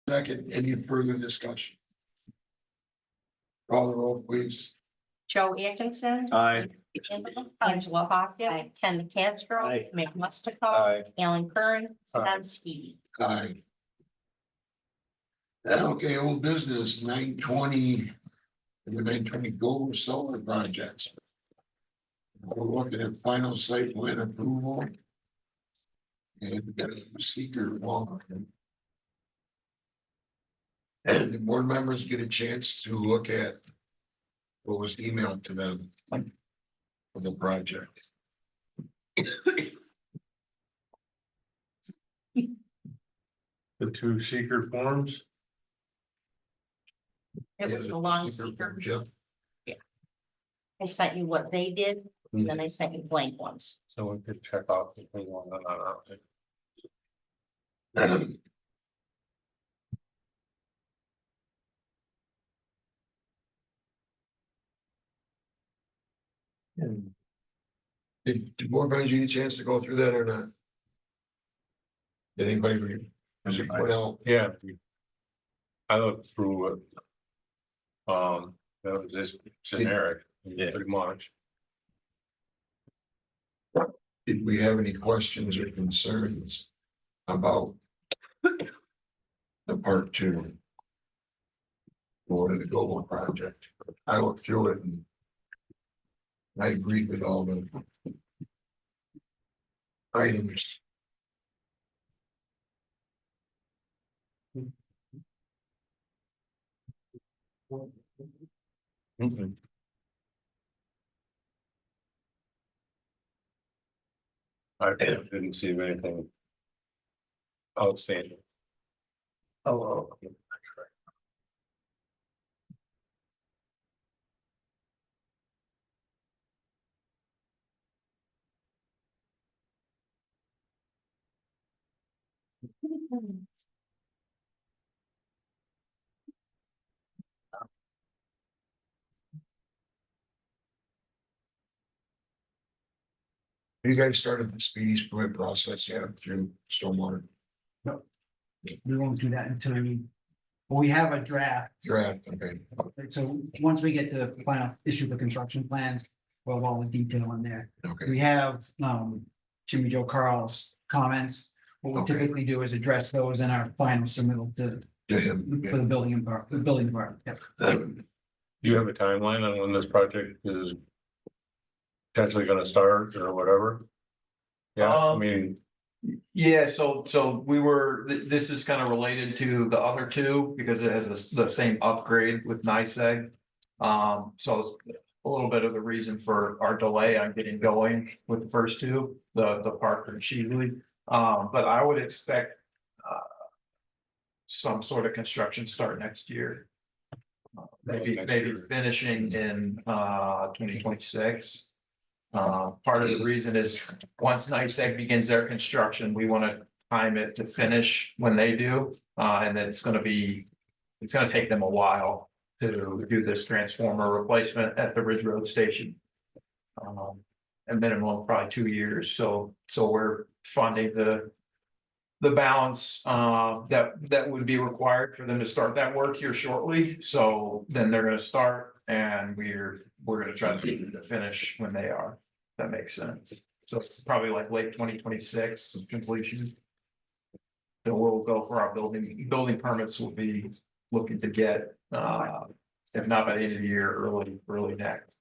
Second, any further discussion? Call the roll, please. Joe Atkinson. Aye. Angela Hawken. Ken Castro. Aye. Mick Mustico. Aye. Alan Curran. Aye. Tom Skibby. Aye. Okay, old business, 920. And the 920 Gold Solar Projects. We're looking at final site plan approval. And we got a speaker along. And the board members get a chance to look at what was emailed to them for the project. The two secret forms. It was the long secret. Jeff. I sent you what they did, and then I sent you blank ones. So we could check off if we want that. Did board members get a chance to go through that or not? Did anybody read? Does it point out? Yeah. I looked through it. That was just generic, pretty much. Did we have any questions or concerns about the part two? For the global project? I looked through it and I agreed with all the items. Mhm. I didn't see anything outstanding. Oh. You guys started the speedy permit process, yeah, through stormwater We won't do that until we have a draft. draft, okay, So once we get the final issue for construction plans, we'll have all the detail in there. okay, We have Jimmy Joe Carl's comments. What we Okay. typically do is address those in our final submittal to him. for the building department. Yep. Do you have a timeline on when this project is potentially gonna start or whatever? Yeah, I mean, Yeah, so we were, this is kind of related to the other two because it has the same upgrade with NICEAG. So it's a little bit of the reason for our delay on getting going with the first two, the Parker and Shealy. But I would expect some sort of construction start next year. Maybe Next year. finishing in 2026. Part of the reason is, once NICEAG begins their construction, we want to time it to finish when they do. And then it's gonna take them a while to do this transformer replacement at the Ridge Road Station. A minimum of probably 2 years, so we're funding the balance that would be required for them to start that work here shortly. So then they're gonna start and we're gonna try to get them to finish when they are. That makes sense. So it's probably like late 2026 completion. Then we'll go for our building permits. Will be looking to get if not by the end of the year, early next.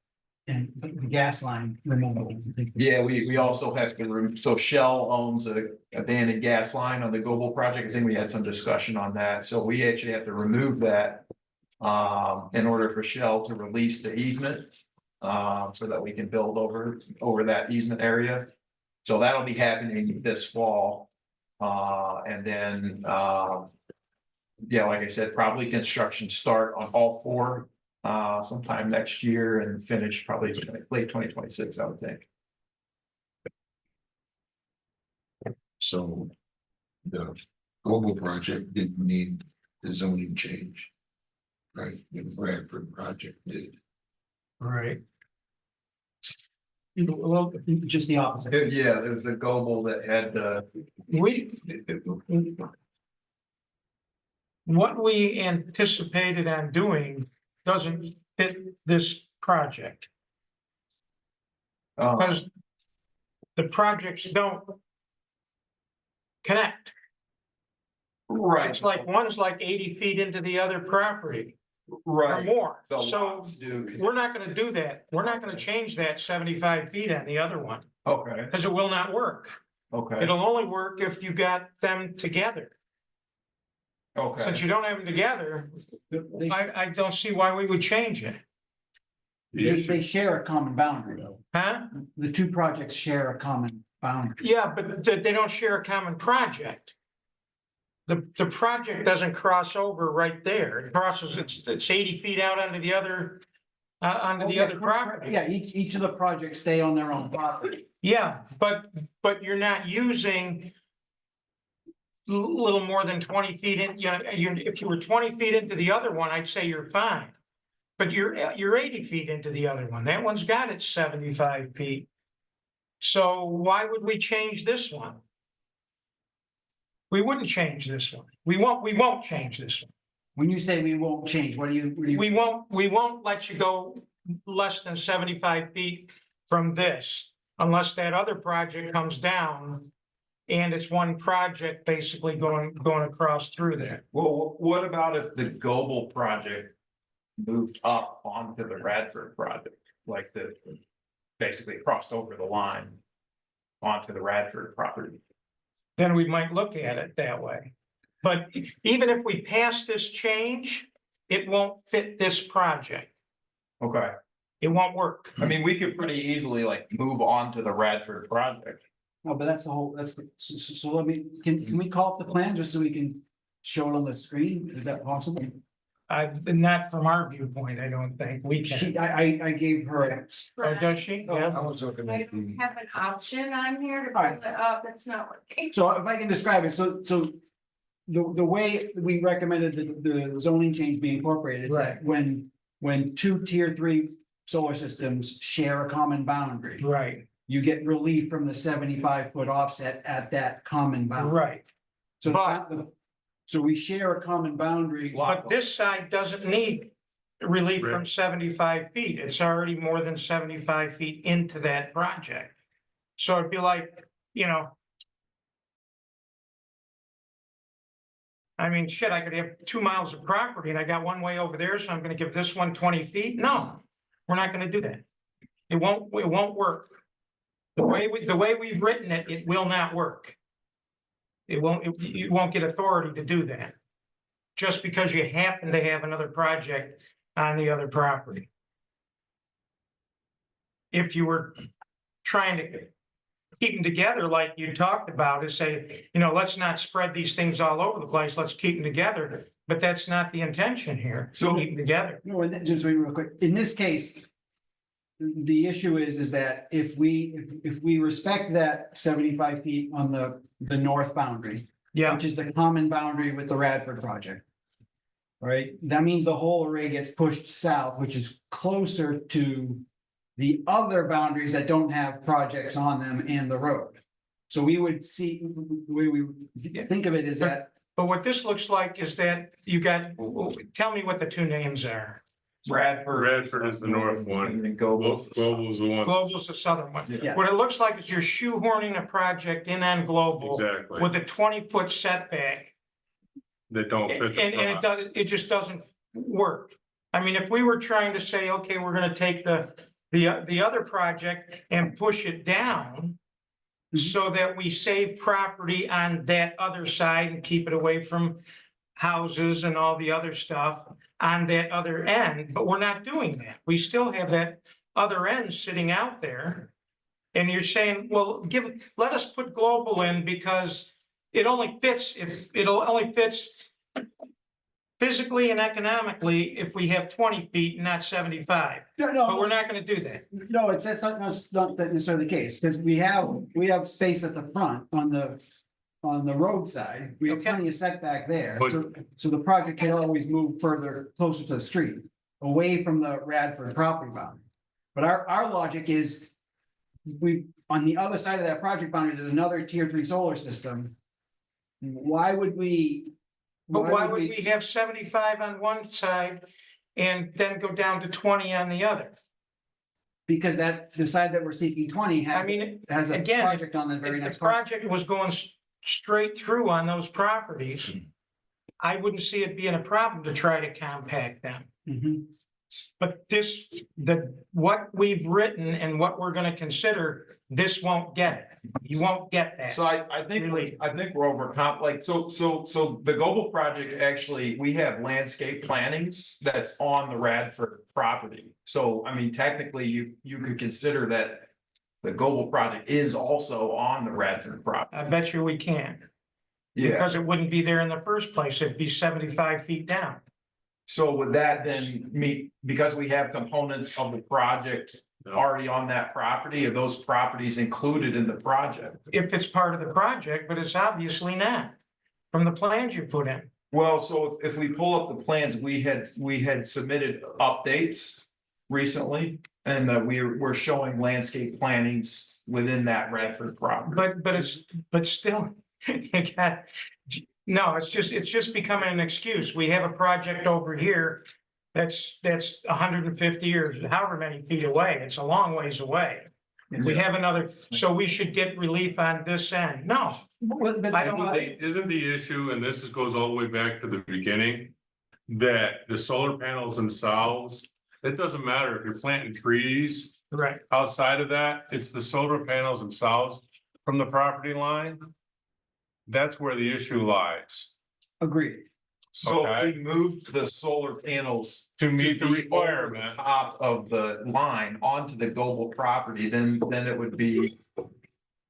And the gas line removal. Yeah, we also have to, so Shell owns a abandoned gas line on the Goble project. I think we had some discussion on that. So we actually have to remove that. In order for Shell to release the easement. So that we can build over that easement area. So that'll be happening this fall. And then, yeah, like I said, probably construction start on all four. Sometime next year and finish probably late 2026, I would think. So the global project didn't need the zoning change. Right, the Bradford project did. Right. Well, just the opposite. Yeah, there was a Goble that had, what we anticipated on doing doesn't fit this project. Because the projects don't connect. Right. It's like, one's like 80 feet into the other property or Right. more. The So lots do. we're not gonna do that. We're not gonna change that 75 feet on the other one, Okay, because it will not work. okay, It'll only work if you got them together. okay. Since you don't have them together, They, I don't see why we would change it, they share a common boundary though. huh? The two projects share a common boundary. Yeah, but they don't share a common project. The project doesn't cross over right there. It crosses, it's 80 feet out onto the other, onto the other property. Yeah, each of the projects stay on their own property. Yeah, but you're not using little more than 20 feet in, you know, if you were 20 feet into the other one, I'd say you're fine. But you're 80 feet into the other one. That one's got its 75 feet. So why would we change this one? We wouldn't change this one. We won't change this one. When you say we won't change, what do you? We won't let you go less than 75 feet from this unless that other project comes down. And it's one project basically going across through there. Well, what about if the Gobel project moved up onto the Radford project, like basically crossed over the line onto the Radford property? Then we might look at it that way. But even if we pass this change, it won't fit this project. Okay, It won't work. I mean, we could pretty easily like move on to the Radford project. No, but that's the whole, so let me, can we call up the plan just so we can show it on the screen? Is that possible? Not from our viewpoint, I don't think we She, can. I gave her, Oh, does she? I Yeah. was looking I at don't the, have an option on here to Alright. pull it up, it's not working. so if I can describe it, so the way we recommended the zoning change be incorporated is that when two tier 3 solar systems share a common boundary, Right, you get relief from the 75-foot offset at that common boundary. right. So, But- so we share a common boundary. But this side doesn't need relief from 75 feet. It's already more than 75 feet into that project. So it'd be like, you know. I mean, shit, I could have 2 miles of property and I got one way over there, so I'm gonna give this one 20 feet. No, we're not gonna do that. It won't work. The way we've written it, it will not work. You won't get authority to do that. Just because you happen to have another project on the other property. If you were trying to keep them together like you talked about, is say, you know, let's not spread these things all over the place, let's keep them together. But that's not the intention here, so keep them together. No, and just real quick, in this case. The issue is that if we respect that 75 feet on the north boundary, Yeah, which is the common boundary with the Radford project. Right, that means the whole array gets pushed south, which is closer to the other boundaries that don't have projects on them and the road. So we would see, the way we think of it is that, but what this looks like is that you got, tell me what the two names are. Radford is the north one. And then Gobel. Global's the one. Global's the southern one. Yeah. What it looks like is you're shoehorning a project in on Global Exactly. with a 20-foot setback. That don't fit the And it front. it just doesn't work. I mean, if we were trying to say, okay, we're gonna take the other project and push it down. Mhm. So that we save property on that other side and keep it away from houses and all the other stuff on that other end, but we're not doing that. We still have that other end sitting out there. And you're saying, well, let us put Global in because it only fits it'll only fits physically and economically if we have 20 feet and not 75, but we're not gonna do that. no, that's not necessarily the case, because we have space at the front on the roadside. We have Okay. plenty of setback there, But- so the project can always move further, closer to the street, away from the Radford property boundary. But our logic is, on the other side of that project boundary, there's another tier 3 solar system. Why would we But why would we have 75 on one side and then go down to 20 on the other? Because that, the side that we're seeking 20 I has, mean, has a again, project on the very if next the part. project was going straight through on those properties, I wouldn't see it being a problem to try to compact them. Mhm. But what we've written and what we're gonna consider, this won't get it. You won't get that. So I think, Really? I think we're like, so the Goble project, actually, we have landscape plantings that's on the Radford property. So, I mean, technically, you could consider that the Goble project is also on the Radford property. I bet you we can, Yeah, because it wouldn't be there in the first place. It'd be 75 feet down. so would that then meet, because we have components of the project already on that property, are those properties included in the project? If it's part of the project, but it's obviously not, from the plans you put in. Well, so if we pull up the plans, we had submitted updates recently, and that we're showing landscape plantings within that Radford property. But still, you got, no, it's just becoming an excuse. We have a project over here that's 150 or however many feet away. It's a long ways away. We have another, so we should get relief on this end. No, I don't. Isn't the issue, and goes all the way back to the beginning, that the solar panels themselves, it doesn't matter if you're planting trees Right. outside of that, it's the solar panels themselves from the property line. That's where the issue lies, Agreed. So if Okay. we moved the solar panels to meet the to be over requirement. the top of the line onto the Goble property, then it would be,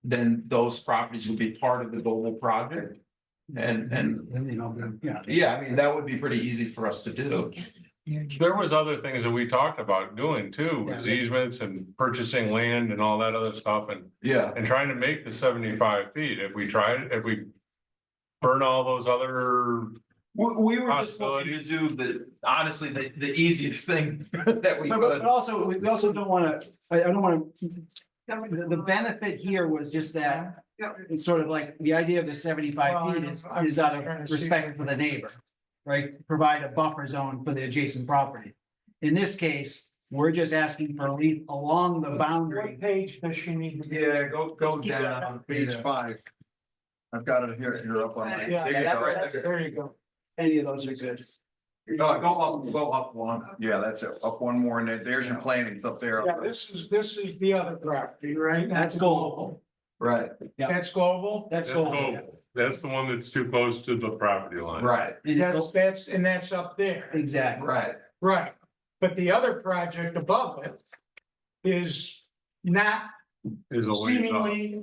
then those properties would be part of the Goble project. And, Yeah. yeah, I mean, that would be pretty easy for us to do. There was other things that we talked about doing too, was easements and purchasing land and all that other stuff and Yeah. trying to make the 75 feet. If we burn all those other, We were just looking to do honestly, the easiest thing that we But could. also, we also don't wanna, I don't wanna, the benefit here was just that, it's sort of like, the idea of the 75 feet is out of respect for the neighbor. Right, provide a buffer zone for the adjacent property. In this case, we're just asking for relief along the boundary. What page does she need? Yeah, go down. Page 5. I've got it here up on my. Yeah, There you go. there you go. Any of those are good. Go up one. Yeah, that's it. Up one more and there's your plantings up there. Yeah, this is the other property, right? That's global. Right, That's global? That's that's global. that's the one that's too close to the property line. right, And it's- That's up there. Exactly. right. Right. But the other project above it is not Is a ways off. seemingly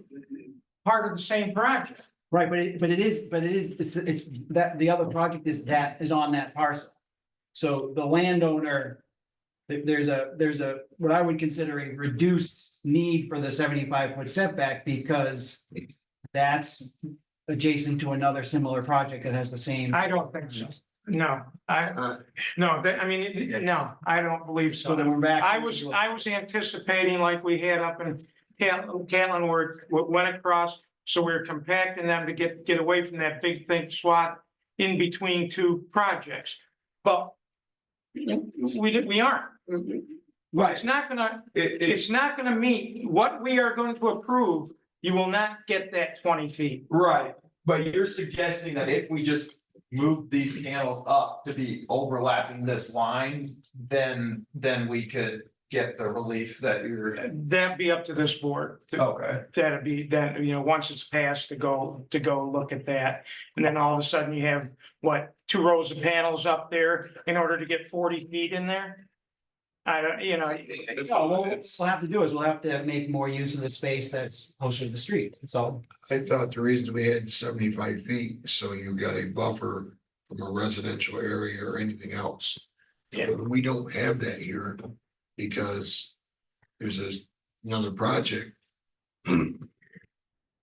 part of the same project. Right, but it is, it's that, the other project is on that parcel. So the landowner, there's a, what I would consider a reduced need for the 75-foot setback because that's adjacent to another similar project that has the same. I don't think so. No, no, I mean, no, I don't believe So so. then we're back. I was anticipating like we had up in Catlin where it went across. So we we're compacting them to get away from that big thick swath in between two projects. But we aren't. Right, It's not gonna, It's it's not gonna meet what we are going to approve. You will not get that 20 feet. right, but you're suggesting that if we just move these panels up to be overlapping this line, then we could get the relief that you're. That'd be up to this board. Okay. That'd be, then, once it's passed to go look at that. And then all of a sudden you have, what, 2 rows of panels up there in order to get 40 feet in there? I don't, no, what we'll have to do is we'll have to make more use of the space that's closer to the street, so. I thought the reason we had 75 feet, so you got a buffer from a residential area or anything else. Yeah. We don't have that here because there's another project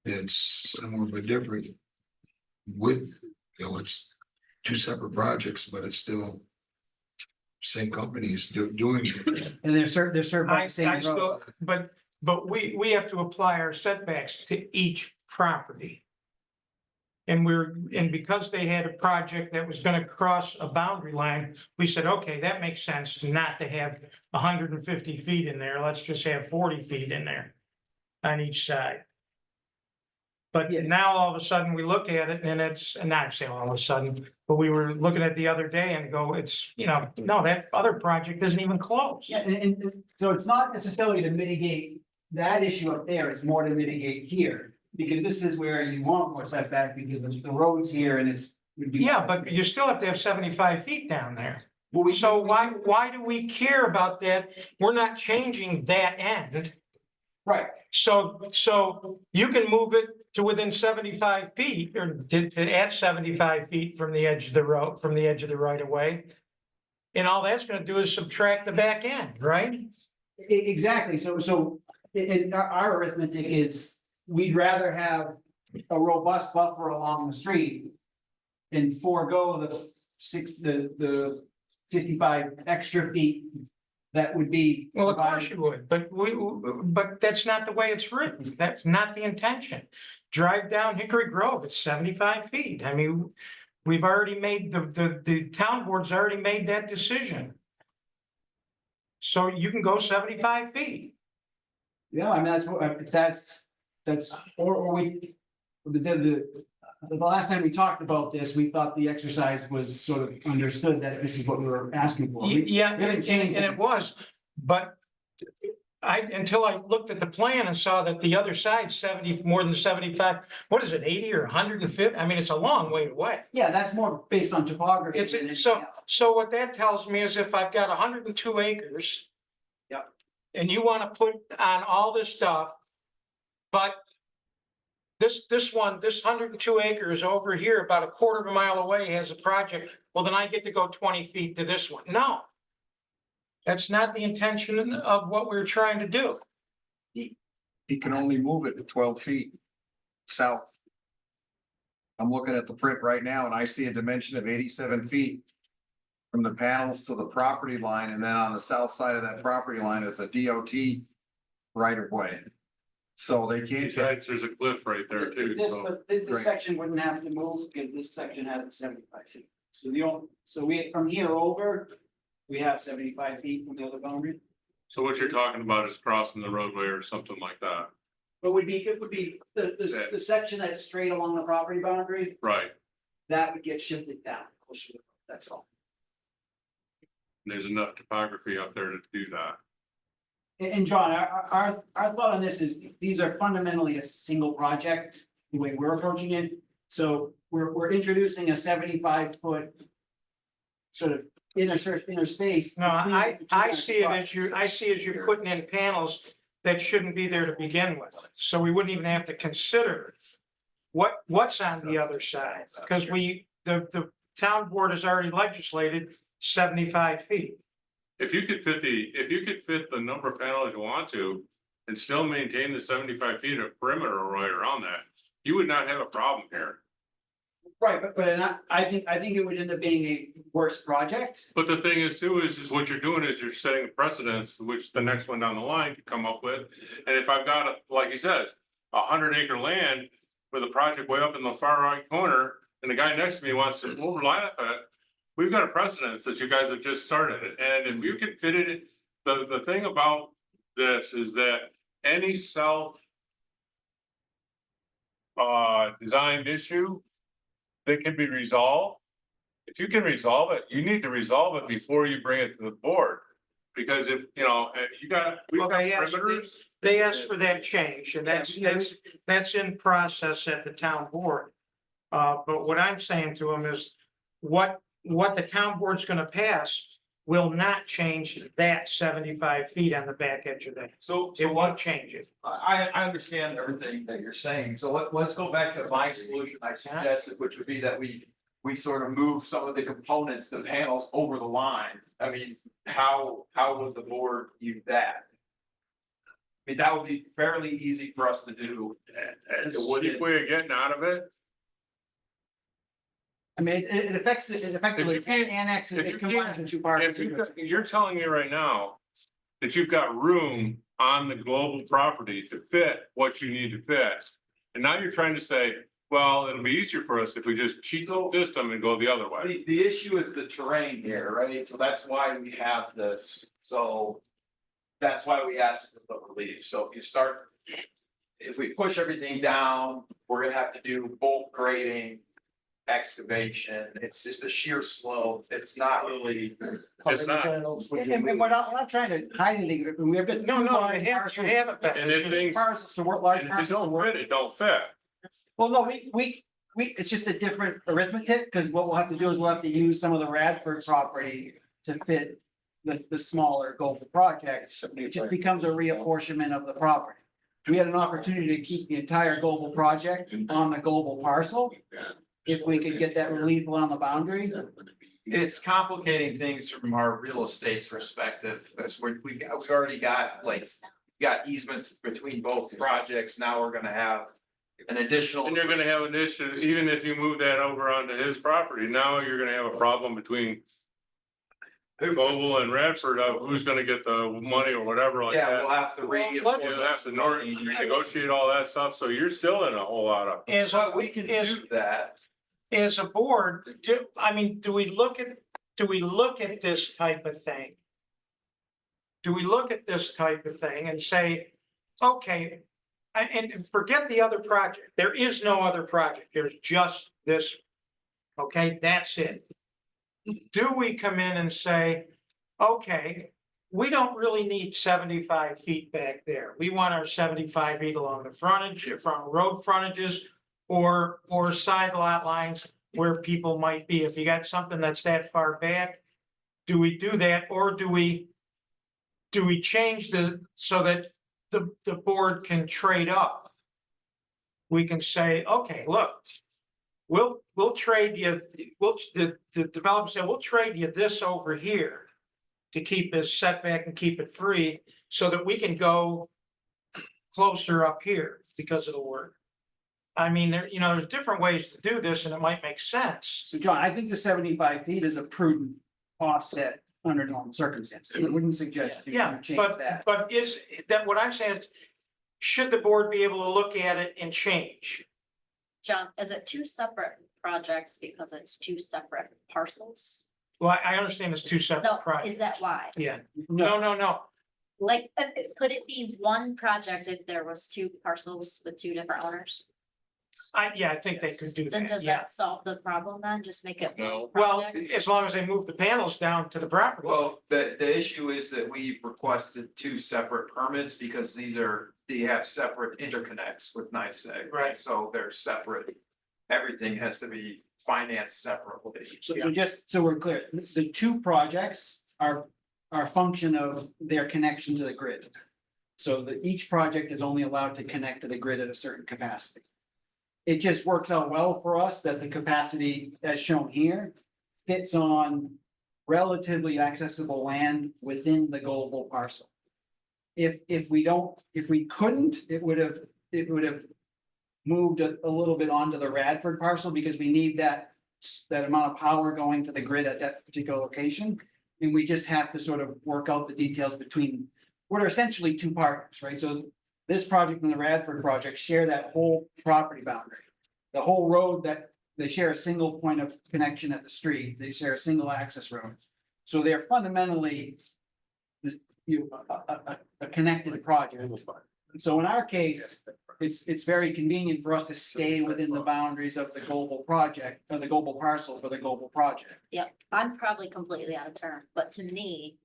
that's similar but different with, it's 2 separate projects, but it's still same companies doing it. And they're served by I the same road. still, but we have to apply our setbacks to each property. And because they had a project that was gonna cross a boundary line, we said, okay, that makes sense not to have 150 feet in there. Let's just have 40 feet in there on each side. But now all of a sudden we look at it and it's, and not saying all of a sudden, but we were looking at the other day and go, it's, no, that other project isn't even close. Yeah, and so it's not necessarily to mitigate that issue up there, it's more to mitigate here. Because this is where you want more setback because the road's here and it's. would be- Yeah, but you still have to have 75 feet down there. Well, we- So why do we care about that? We're not changing that end. Right, So you can move it to within 75 feet or to add 75 feet from the edge of the road, from the edge of the right of way. And all that's gonna do is subtract the back end, right? exactly, so in our arithmetic is, we'd rather have a robust buffer along the street. And forego the 55 extra feet that would be. Well, of course provided. you would, but that's not the way it's written. That's not the intention. Drive down Hickory Grove, it's 75 feet. I mean, we've already made, the town board's already made that decision. So you can go 75 feet. Yeah, I mean, that's, or we, the last time we talked about this, we thought the exercise was sort of understood that this is what we were asking for. Yeah, we haven't changed and it. it was, but until I looked at the plan and saw that the other side's 70, more than 75, what is it, 80 or 150? I mean, it's a long way away. Yeah, that's more based on topography. than anything It's so, else. so what that tells me is if I've got 102 acres. Yep. And you wanna put on all this stuff, but. This 102 acres over here, about a quarter of a mile away has a project, well, then I get to go 20 feet to this one, no. That's not the intention of what we're trying to do. He can only move it to 12 feet south. I'm looking at the print right now and I see a dimension of 87 feet. From the panels to the property line, and then on the south side of that property line is a DOT right of way. So they can't. Besides, there's a cliff right there too, so. But this Right. section wouldn't have to move because this section has 75 feet. So we, from here over, we have 75 feet from the other boundary. So what you're talking about is crossing the roadway or something like that, But it would be the section that's straight along the property boundary, right? that would get shifted down closer to the road, that's all. There's enough topography up there to do that. And John, our thought on this is, these are fundamentally a single project, the way we're approaching it. So we're introducing a 75-foot sort of inner space. No, between I the two see it as you're putting in panels that shouldn't be there to begin with. So we wouldn't even have to consider what's on the other side, because the town board has already legislated 75 feet. If you could fit the number of panels you want to and still maintain the 75 feet of perimeter right around that, you would not have a problem here. Right, but I think it would end up being a worse project. But the thing is too, is what you're doing is you're setting a precedence, which the next one down the line could come up with. And if I've got, like he says, 100-acre land with a project way up in the far right corner, and the guy next to me wants to overlap it, we've got a precedence that you guys have just started. And if you can fit it, the thing about this is that any designed issue that can be resolved, if you can resolve it, you need to resolve it before you bring it to the board. Because if, we've got perimeters. They asked for that change, and that's in process at the town board. But what I'm saying to them is, what the town board's gonna pass will not change that 75 feet on the back edge of that. So It won't change it. I understand everything that you're saying, so let's go back to my solution I suggested, which would be that we sort of move some of the components, the panels over the line. I mean, how would the board view that? I mean, that would be fairly easy for us to do. And the cheap way of getting out of it, I mean, it effectively If you can't- annexes, if it you combines can't- the two parts. you're telling me right now that you've got room on the global property to fit what you need to fit. And now you're trying to say, Well, it'll be easier for us if we just cheat the system and go the other way. The issue is the terrain here, right? So that's why we have this, so. That's why we asked for the relief, so if you start. If we push everything down, we're gonna have to do bulk grading. Excavation, it's just a sheer slope, it's not really. It's not. And we're not trying to hide anything, we have been. No, no, you haven't been. And if things, Parcels to work, large and if it parcels to don't work. fit, it don't fit. Well, no, it's just a different arithmetic, because what we'll have to do is we'll have to use some of the Radford property to fit the smaller Gopher project. It just becomes a reapportionment of the property. We had an opportunity to keep the entire global project on the global parcel. If we could get that relief along the boundary. It's complicating things from our real estate perspective, because we already got got easements between both projects, now we're gonna have. An additional. And you're gonna have an issue, even if you move that over onto his property, now you're gonna have a problem between. Vogel and Radford of who's gonna get the money or whatever like Yeah, that. we'll have to You'll have to negotiate all that stuff, so you're still in a whole lot of. Is, But we can do that. as a board, do we look at this type of thing? Do we look at this type of thing and say, okay, and forget the other project, there is no other project, there's just this. Okay, that's it. Do we come in and say, okay, we don't really need 75 feet back there, we want our 75 feet along the frontage, from road frontages. Or side lot lines where people might be, if you got something that's that far back, do we do that, or do we? Do we change so that the board can trade off? We can say, okay, look, we'll trade you, the developer said, we'll trade you this over here. To keep this setback and keep it free, so that we can go closer up here because it'll work. I mean, there's different ways to do this and it might make sense. So John, I think the 75 feet is a prudent offset under normal circumstances. I wouldn't suggest you Yeah, change but, that. but is that what I'm saying? Is, should the board be able to look at it and change? John, is it two separate projects because it's two separate parcels? Well, I understand it's two No, separate projects. is that why? Yeah, No, no. Like, could it be one project if there was two parcels with two different owners? I think they could do Then that, does yeah. that solve the problem then? Just make it one No. Well, project? as long as they move the panels down to the property. Well, the issue is that we've requested two separate permits because they have separate interconnects with NYSEG. Right. So they're separate, everything has to be financed separately. so just so we're clear, the two projects are a function of their connection to the grid. So that each project is only allowed to connect to the grid at a certain capacity. It just works out well for us that the capacity as shown here fits on relatively accessible land within the global parcel. If we couldn't, it would have moved a little bit onto the Radford parcel because we need that amount of power going to the grid at that particular location. And we just have to sort of work out the details between, what are essentially two partners, right? So this project and the Radford project share that whole property boundary. The whole road that they share a single point of connection at the street, they share a single access road. So they're fundamentally a connected project. So in our case, it's very convenient for us to stay within the boundaries of the global project, or the global parcel for the global project. Yep, I'm probably completely out of turn, but to me,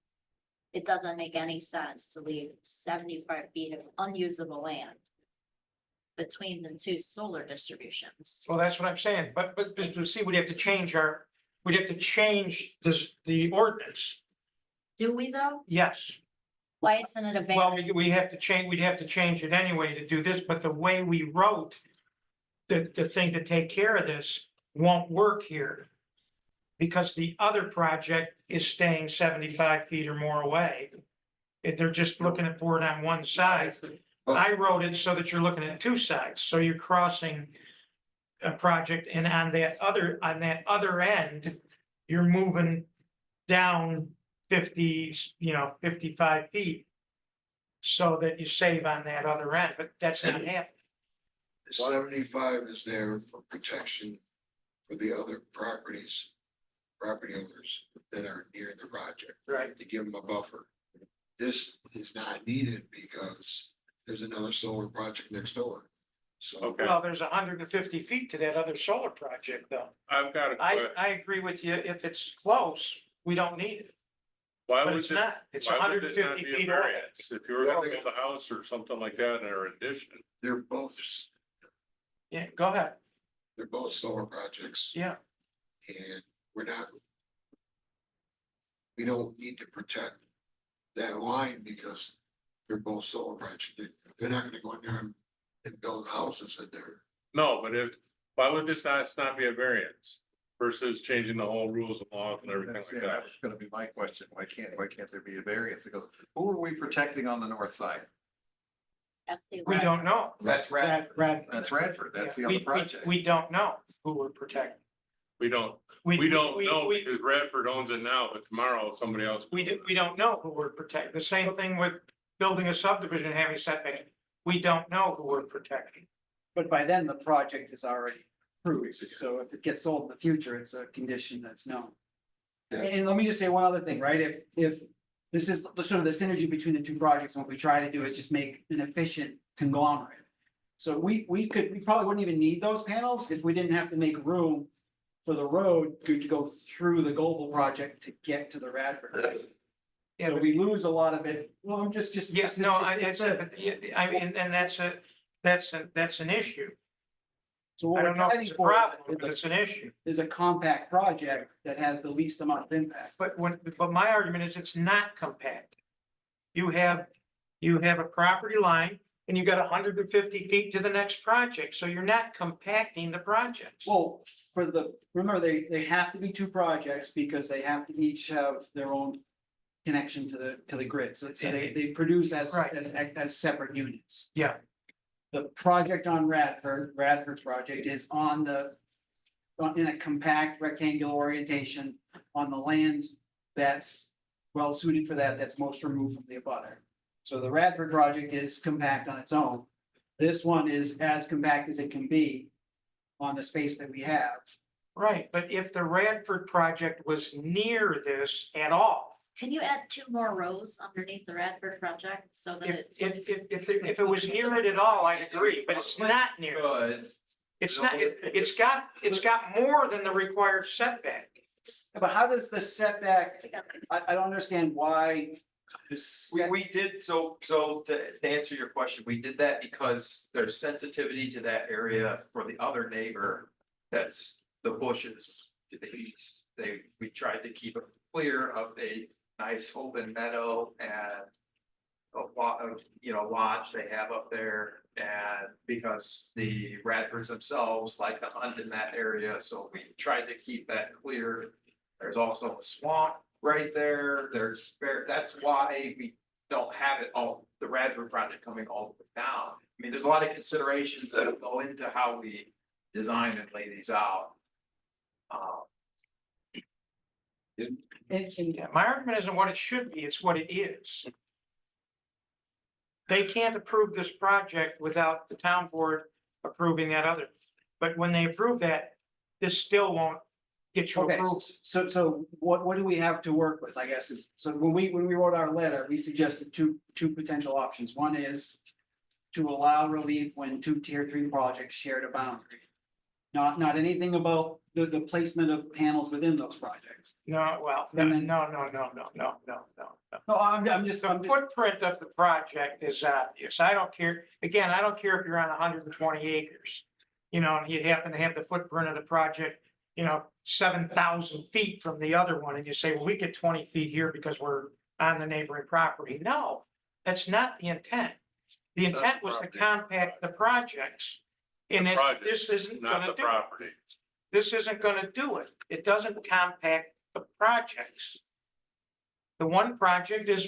it doesn't make any sense to leave 75 feet of unusable land between the two solar distributions. Well, that's what I'm saying, but see, we'd have to change the ordinance, Do we though? yes. Why isn't it a Well, variance? we have to change, we'd have to change it anyway to do this, but the way we wrote the thing to take care of this won't work here. Because the other project is staying 75 feet or more away. If they're just looking for it on one side. I wrote it so that you're looking at two sides, so you're crossing a project, and on that other end, you're moving down 55 feet. So that you save on that other end, but that's not happening. The 75 is there for protection for the other property owners that are near the project, Right. to give them a buffer. This is not needed because there's another solar project next door. So, Okay, Well, there's 150 feet to that other solar project though. I've got a I, que- I agree with you. If it's close, we don't need it, why but would it's this, not. It's why would this not 150 be a feet away. variance? If you were gonna build a house or something like that in our addition, they're both Yeah, go ahead. solar projects. Yeah. And we don't need to protect that line because they're both solar projects. They're not gonna go in there and build houses in there. no, but why would this not be a variance? Versus changing the whole rules of law and everything That's, like yeah, that? that was gonna be my question. Why can't there be a variance? Because who are we protecting on the north side? FT We Lab. don't know. That's right. That's Radford. That's the Yeah, other we- project. We don't know who we're protecting. We don't know because Radford owns it now, but tomorrow somebody else. We don't know who we're protecting. The same thing with building a subdivision, and having setbacks. We don't know who we're protecting. But by then, the project is already approved, so if it gets sold in the future, it's a condition that's known. And let me just say one other thing, right, if this is the sort of the synergy between the two projects, and what we try to do is just make an efficient conglomerate. So we probably wouldn't even need those panels if we didn't have to make room for the road to go through the global project to get to the Radford. Yeah, So but- we lose a lot of it, well, I'm just. Yes, no, it's a- I mean, and that's an issue. So what I we're don't know if driving it's a for problem, but it's an issue. is a compact project that has the least amount of impact. But my argument is it's not compact. You have a property line and you got 150 feet to the next project, so you're not compacting the projects. Well, remember, they have to be two projects because they have to each have their own connection to the grid, so they produce Right. as separate units. Yeah. The project on Radford's project is in a compact rectangular orientation on the land that's well suited for that, that's most removed from the abutter. So the Radford project is compact on its own. This one is as compact as it can be on the space that we have. Right, but if the Radford project was near this at all, Can you add 2 more rows underneath the Radford project so that if it was near it at all, I'd agree, but it's not near. Good. It's not, it's got more than the required setback. just But how does the setback, together? I don't understand why the set, We did, so to answer your question, we did that because there's sensitivity to that area for the other neighbor. That's the bushes to the east. We tried to keep it clear of a nice open meadow and a lot of, lodge they have up there. And because the Radfords themselves like to hunt in that area, so we tried to keep that clear. There's also a swamp right there. That's why we don't have it all, the Radford project coming all the way down. I mean, there's a lot of considerations that go into how we design and lay these out. Yeah, my argument isn't what it should be, it's what it is. They can't approve this project without the town board approving that other, but when they approve that, this still won't get you okay, approved. so what do we have to work with, I guess, is, so when we wrote our letter, we suggested two potential options. One is to allow relief when 2 tier 3 projects shared a boundary. Not anything about the placement of panels within those projects. No, well, no. No, I'm just, The footprint of the project is obvious. I don't care, again, I don't care if you're on 120 acres. And you happen to have the footprint of the project, 7,000 feet from the other one, and you say, well, we get 20 feet here because we're on the neighboring property. No, that's not the intent. The It's not intent the was to property. compact the projects. And Project, this isn't Not gonna the do it. property. This isn't gonna do it. It doesn't compact the projects. The one project is,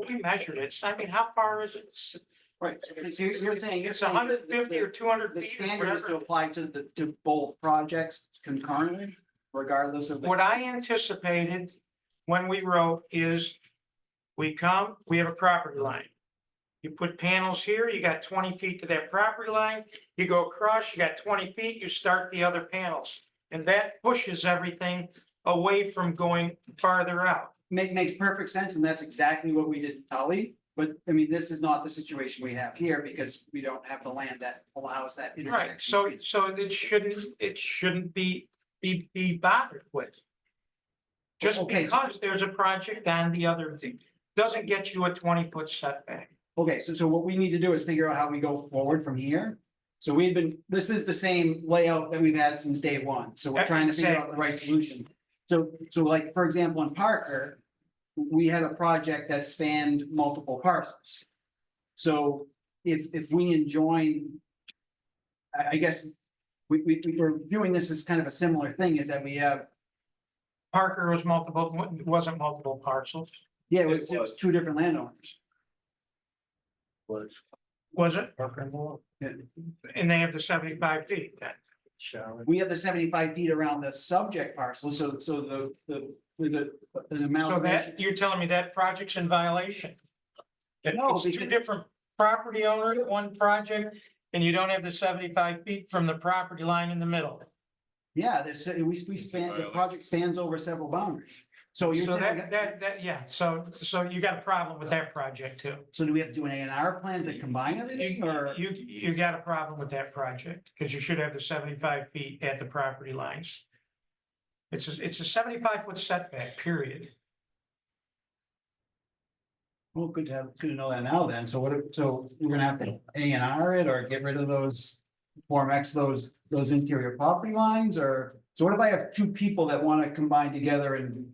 we measured it. I mean, how far is it? right, so you're saying. It's 150 or 200 The feet or standard is to whatever. apply to both projects concurrently, regardless of. What I anticipated when we wrote is we have a property line. You put panels here, you got 20 feet to that property line, you go across, you got 20 feet, you start the other panels. And that pushes everything away from going farther out. Makes perfect sense, and that's exactly what we did in Tully. But I mean, this is not the situation we have here because we don't have the land that allows that. Right, interconnection. so it shouldn't be bothered with. Just Okay, so- because there's a project on the other thing, doesn't get you a 20-foot setback. Okay, so what we need to do is figure out how we go forward from here. So this is the same layout that we've had since day one, so we're trying to figure out the right solution. So like, for example, in Parker, we had a project that spanned multiple parcels. So if we enjoin, I guess, we're viewing this as kind of a similar thing, is that we have, Parker wasn't multiple parcels, yeah, it was two different landowners. was it? Yeah. And they have the 75 feet then. We have the 75 feet around the subject parcel, so the amount So of. that, you're telling me that project's in violation? No, It's two because- different property owners, one project, and you don't have the 75 feet from the property line in the middle. Yeah, we span, the project spans over several boundaries. So you're So saying, yeah, so you got a problem with that project too. so do we have to do an A&R plan to combine everything, or? You got a problem with that project, because you should have the 75 feet at the property lines. It's a 75-foot setback, period. Well, good to know that now then. So so we're gonna have to A&R it or get rid of those, Form X, those interior property lines, or? So what if I have two people that wanna combine together and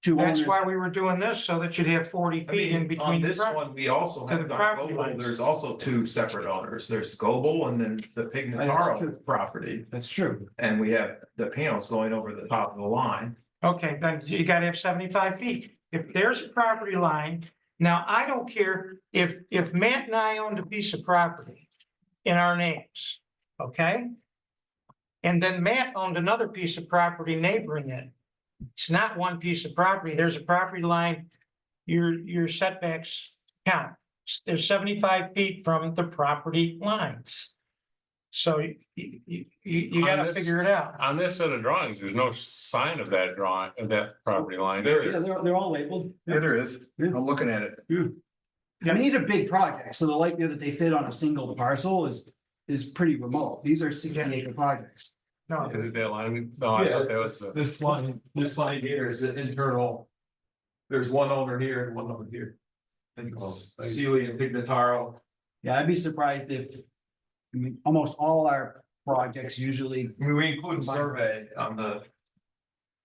two owners? That's why we were doing this, so that you'd have 40 I feet in mean, between on the this property. one, we also to the have, on property Goble, lines. there's also two separate owners. There's Goble and then the That's true. Pignataro property. That's true. And we have the panels going over the top of the line. Okay, then you gotta have 75 feet. If there's a property line, now I don't care if Matt and I owned a piece of property in our names, okay? And then Matt owned another piece of property neighboring it. It's not one piece of property. There's a property line, your setbacks count. There's 75 feet from the property lines. So you On gotta this- figure it out. On this set of drawings, there's no sign of that drawing, of that property line. There Yeah, is. they're all labeled. Yeah, there is. I'm looking at it. I mean, these are big projects, so the likelihood that they fit on a single parcel is pretty remote. These are 60-acre projects. No, Is it that line? No, I thought that was the. This line here is an internal. There's one owner here and one owner here. And it's Sealy and Pignataro. Yeah, I'd be surprised if, I mean, almost all our projects usually, I mean, we include survey on the.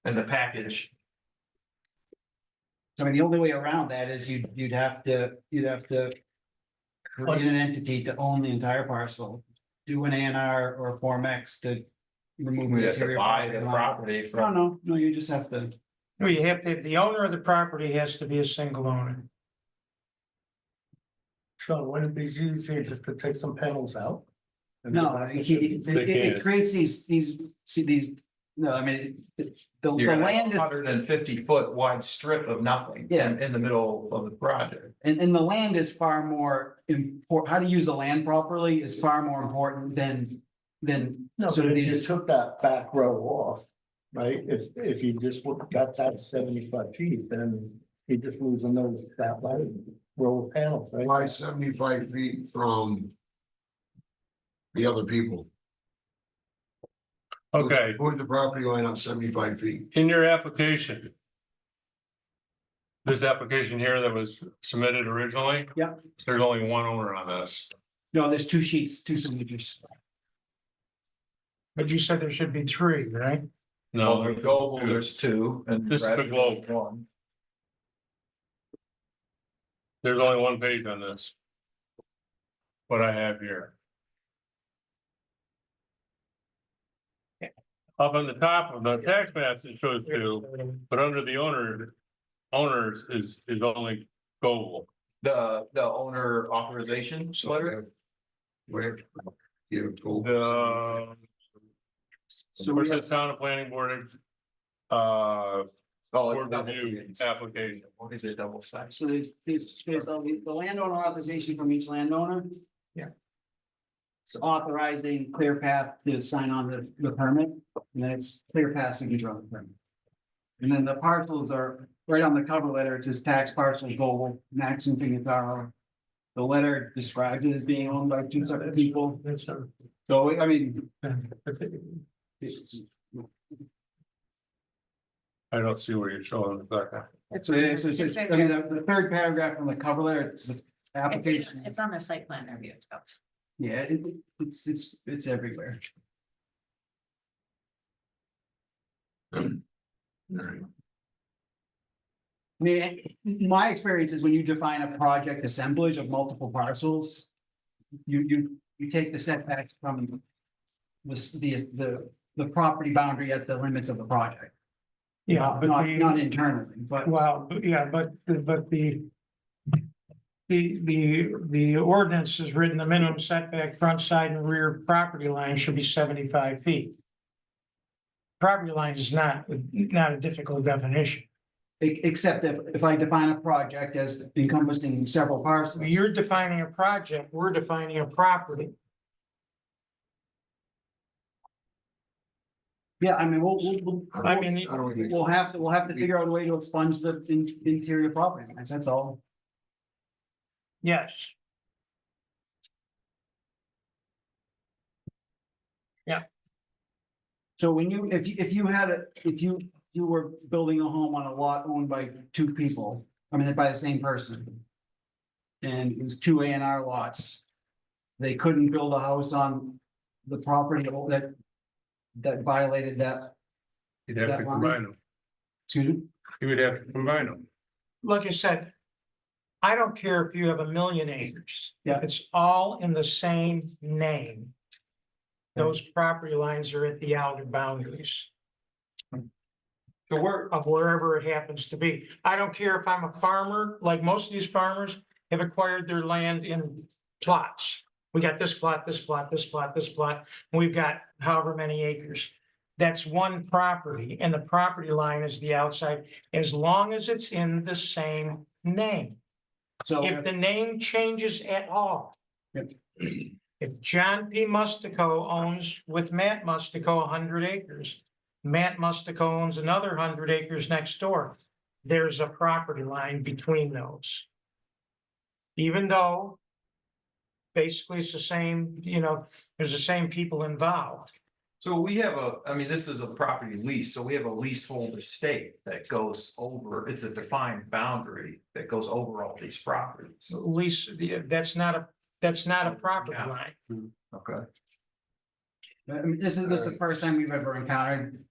In the package. I mean, the only way around that is you'd have to create an entity to own the entire parcel, do an A&R or a Form X to remove We the have to interior. buy the line. property No, from. no, you just have to, no, you have to, the owner of the property has to be a single owner. Sean, wouldn't it be easier just to take some panels out? no, it creates these, no, I mean, the You're gonna have land a is. 150-foot wide strip of nothing. Yeah. In the middle of the project. And the land is far more important, how to use the land properly is far more important than No, sort but of if you these. took that back row off, right, if you just got that 75 feet, then you're just losing that row of panels, right? Why 75 feet from the other people? Okay, Put the property line up 75 feet. in your application. This application here that was submitted originally. Yep. There's only one owner on this. No, there's two sheets, two signatures. But you said there should be 3, right? No, Over Goble, there's two and. This is the Globe. One. there's only one page on this. What I have here. Up on the top of the tax maps, it shows 2, but under the owners is only Goble. The owner authorization letter. Where? Yeah, cool. The. So Where we it have, says town and planning board. Oh, it's board double review bids. application. What is it, double size? So there's the landowner authorization from each landowner. Yeah. It's authorizing Clear Path to sign on the permit, and then it's Clear Path signature on the permit. And then the parcels are right on the cover letter, it says tax parcel Gold, Max and Pignataro. The letter describes it as being owned by two separate people, so I mean. I don't see where you're showing that. It's, I mean, the third paragraph from the cover letter, it's the application. It's on the site plan review too. Yeah, it's everywhere. I mean, my experience is when you define a project assemblage of multiple parcels. You take the setbacks from the property boundary at the limits of the project. Yeah, but Not internally, but well, yeah, but the ordinance is written, the minimum setback front, side and rear property line should be 75 feet. Property lines is not a difficult definition. except if I define a project as encompassing several parcels. You're defining a project, we're defining a property. Yeah, I mean, I mean, we'll have to figure out a way to expunge the interior property lines, that's all. yes, So when you, if you were building a home on a lot owned by two people, I mean, by the same person. And it was two A&R lots. They couldn't build a house on the property that violated that, You'd have to That line? combine them. excuse me? You would have to combine them. like I said. I don't care if you have 1,000,000 acres. Yeah. If it's all in the same name. Those property lines are at the outer boundaries. Of wherever it happens to be. I don't care if I'm a farmer, like most of these farmers have acquired their land in plots. We got this plot, this plot, this plot, this plot, and we've got however many acres. That's one property, and the property line is the outside, as long as it's in the same name. So, If the name changes at all. Yep. If John P. Mustico owns with Matt Mustico 100 acres, Matt Mustico owns another 100 acres next door, there's a property line between those. Even though basically it's the same, there's the same people involved. So we have I mean, this is a property lease, so we have a leasehold estate that goes over, it's a defined boundary that goes over all these properties. So at least, that's not a property Yeah. line. Okay. I mean, this is the first time we've ever encountered.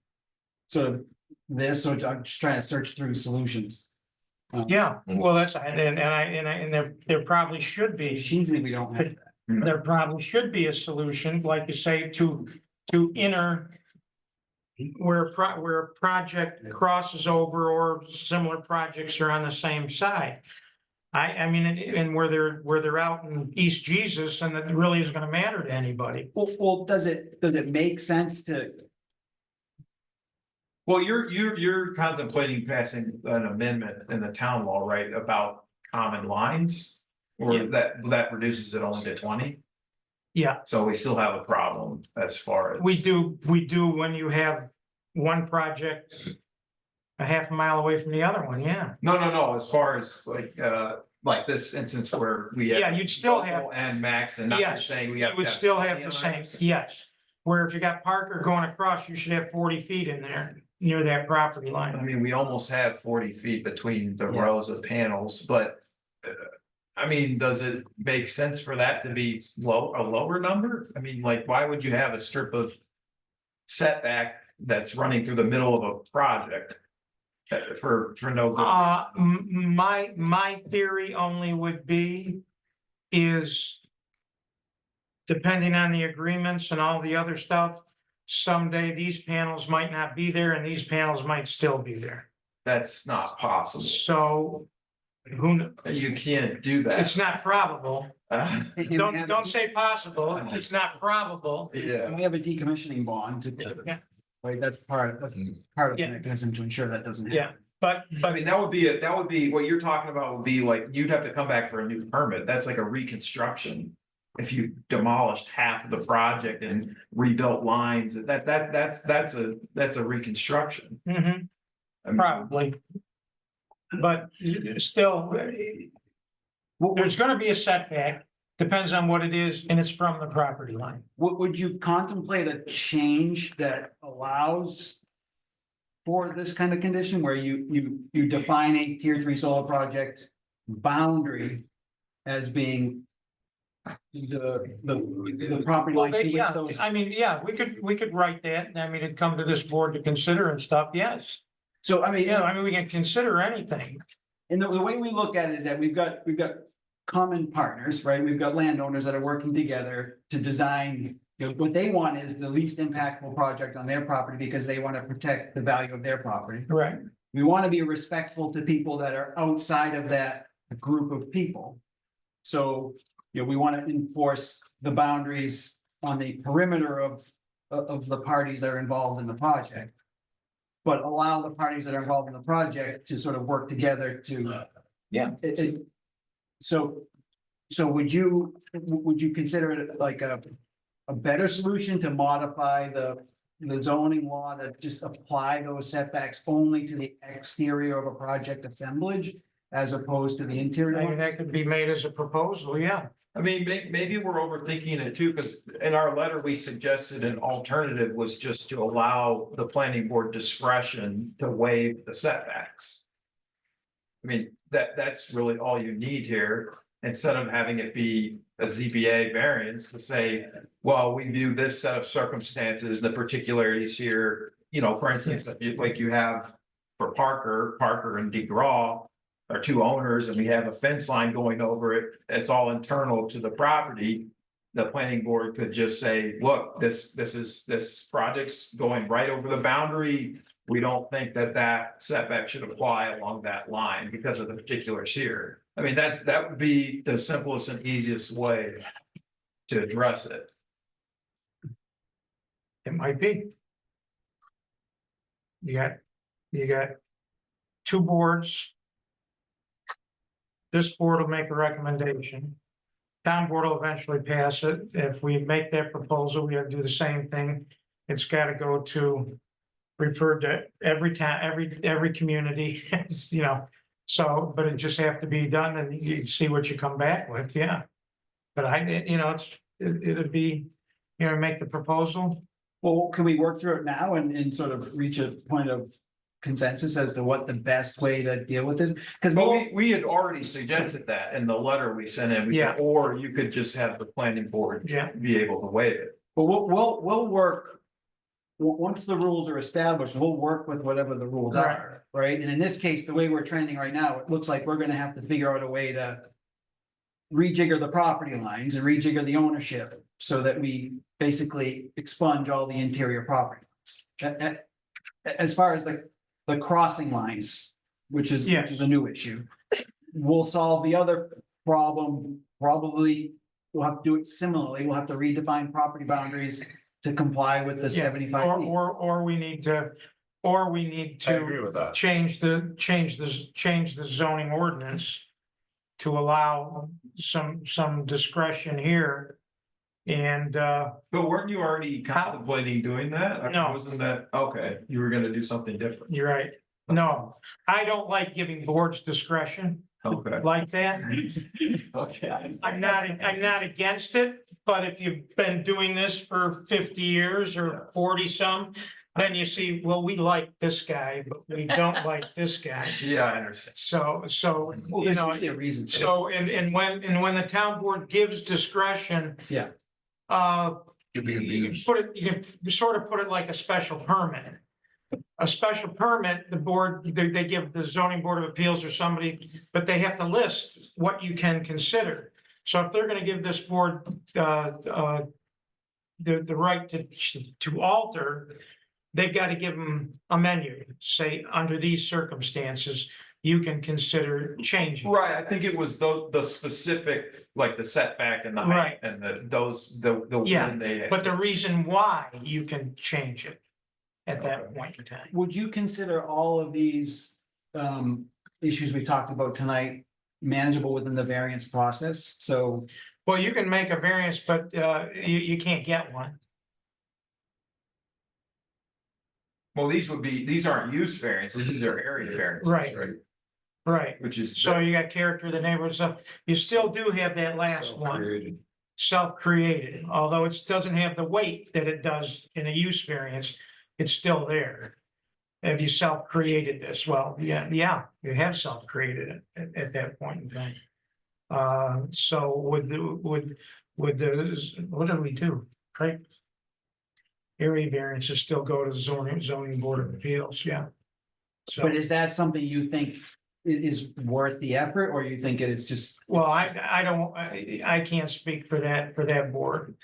Sort of this, so I'm just trying to search through solutions. Yeah, well, that's, and there probably should be. Usually we don't have that. There probably should be a solution, like you say, to enter. Where a project crosses over or similar projects are on the same side. I mean, and where they're out in East Jesus and it really isn't gonna matter to anybody. Well, does it make sense to? Well, you're contemplating passing an amendment in the town law, right, about common lines? Or Yeah. that reduces it only to 20? Yeah, So we still have a problem as far as. we do when you have one project a half a mile away from the other one, yeah. No, as far as like this instance where we have. Yeah, you'd still have- local and max and not Yes, saying we You have. would to still have the 20 same, lines. yes. Where if you got Parker going across, you should have 40 feet in there near that property I line. mean, we almost have 40 feet between the Yeah. rows of panels, but. I mean, does it make sense for that to be a lower number? I mean, like, why would you have a strip of setback that's running through the middle of a project? For no. My theory only would be is depending on the agreements and all the other stuff, someday these panels might not be there and these panels might still be there. That's not possible. So You can't do that. it's not probable. Don't say possible. It's not probable. Yeah. And we have a decommissioning bond. Yeah. Right, that's part of the Yeah. mechanism to ensure that doesn't happen. Yeah, But, I mean, that would be, what you're talking about would be like, you'd have to come back for a new permit. That's like a reconstruction. If you demolished half of the project and rebuilt lines, that's a reconstruction. mhm, I mean, probably. But still, there's gonna be a setback, depends on what it is, and it's from the property line. Would you contemplate a change that allows for this kind of condition where you define a tier 3 solar project boundary as being the property Well, line to which yeah, those, I mean, yeah, we could write that, and I mean, it'd come to this board to consider and stuff, yes. so I mean, Yeah, I mean, we can consider anything. and the way we look at it is that we've got common partners, right? We've got landowners that are working together to design, what they want is the least impactful project on their property because they want to protect the value of their property. Right. We want to be respectful to people that are outside of that group of people. So, we want to enforce the boundaries on the perimeter of the parties that are involved in the project. But allow the parties that are involved in the project to sort of work together to. Yeah. So would you consider it like a better solution to modify the zoning law to just apply those setbacks only to the exterior of a project assemblage as opposed to the I interior? mean, one? that could be made as a proposal, yeah. I mean, maybe we're overthinking it too, because in our letter, we suggested an alternative was just to allow the planning board discretion to waive the setbacks. I mean, that's really all you need here, instead of having it be a ZBA variance to say, well, we view this set of circumstances, the particularities here, for instance, like you have for Parker and DeGraw are two owners, and we have a fence line going over it, it's all internal to the property. The planning board could just say, look, this project's going right over the boundary. We don't think that setback should apply along that line because of the particulars here. I mean, that would be the simplest and easiest way to address it. It might be. You got two boards. This board will make a recommendation. Town board will eventually pass it. If we make that proposal, we have to do the same thing. It's gotta go to, referred to every town, every community, so, but it just have to be done and you see what you come back with, yeah. But it'd be, make the proposal. Well, can we work through it now and sort of reach a point of consensus as to what the best way to deal with this? Because But we had already suggested that in the letter we sent in, we said, or you could just have the planning board Yeah. be able to waive it. But we'll work. Once the rules are established, we'll work with whatever the rules are, right? And in this case, the way we're trending right now, it looks like we're gonna have to figure out a way to. Rejigger the property lines and rejigger the ownership so that we basically expunge all the interior property lines. As far as the crossing lines, which is a new issue. We'll solve the other problem, probably, we'll have to do it similarly, we'll have to redefine property boundaries to comply with the 75 feet. Or we need to with that. change the zoning ordinance to allow some discretion here. And But weren't you already contemplating doing that? No. Wasn't that, okay, you were gonna do something different, you're right. No, I don't like giving boards discretion okay. like that. Okay. I'm not against it, but if you've been doing this for 50 years or 40 some, then you see, well, we like this guy, but we don't like this guy. Yeah, I understand. So, Well, there's usually a reason. so, and when the town board gives discretion. Yeah. Could be abused. You can sort of put it like a special permit. A special permit, the board, they give the zoning board of appeals or somebody, but they have to list what you can consider. So if they're gonna give this board, the right to alter, they've got to give them a menu, say, under these circumstances, you can consider changing. Right, I think it was the specific, like the setback and the height and the Yeah, one they. But the reason why you can change it at that point in time. Would you consider all of these issues we've talked about tonight manageable within the variance process, so. Well, you can make a variance, but you can't get one. Well, these aren't use variances, these are area variances. Right. Right, Which is. so you got character of the neighborhood, so you still do have that last one, Self-created. self-created, although it doesn't have the weight that it does in a use variance, it's still there. Have you self-created this? Well, yeah, you have self-created it at that point in time. So with the, what did we do, right? Area variances still go to the zoning board of appeals, yeah. So. But is that something you think is worth the effort, or you think it's just? Well, I can't speak for that board.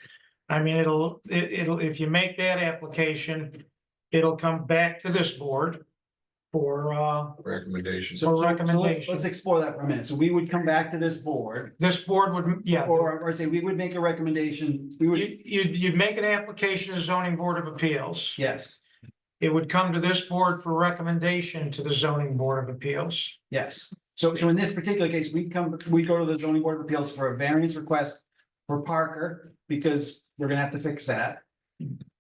I mean, it'll, if you make that application, it'll come back to this board for, Recommendations. So let's recommendation. explore that for a minute. So we would come back to this board, this board would, yeah. or say we would make a recommendation, we would, You'd make an application to zoning board of appeals. yes, It would come to this board for recommendation to the zoning board of appeals. yes. So in this particular case, we go to the zoning board of appeals for a variance request for Parker, because we're gonna have to fix that.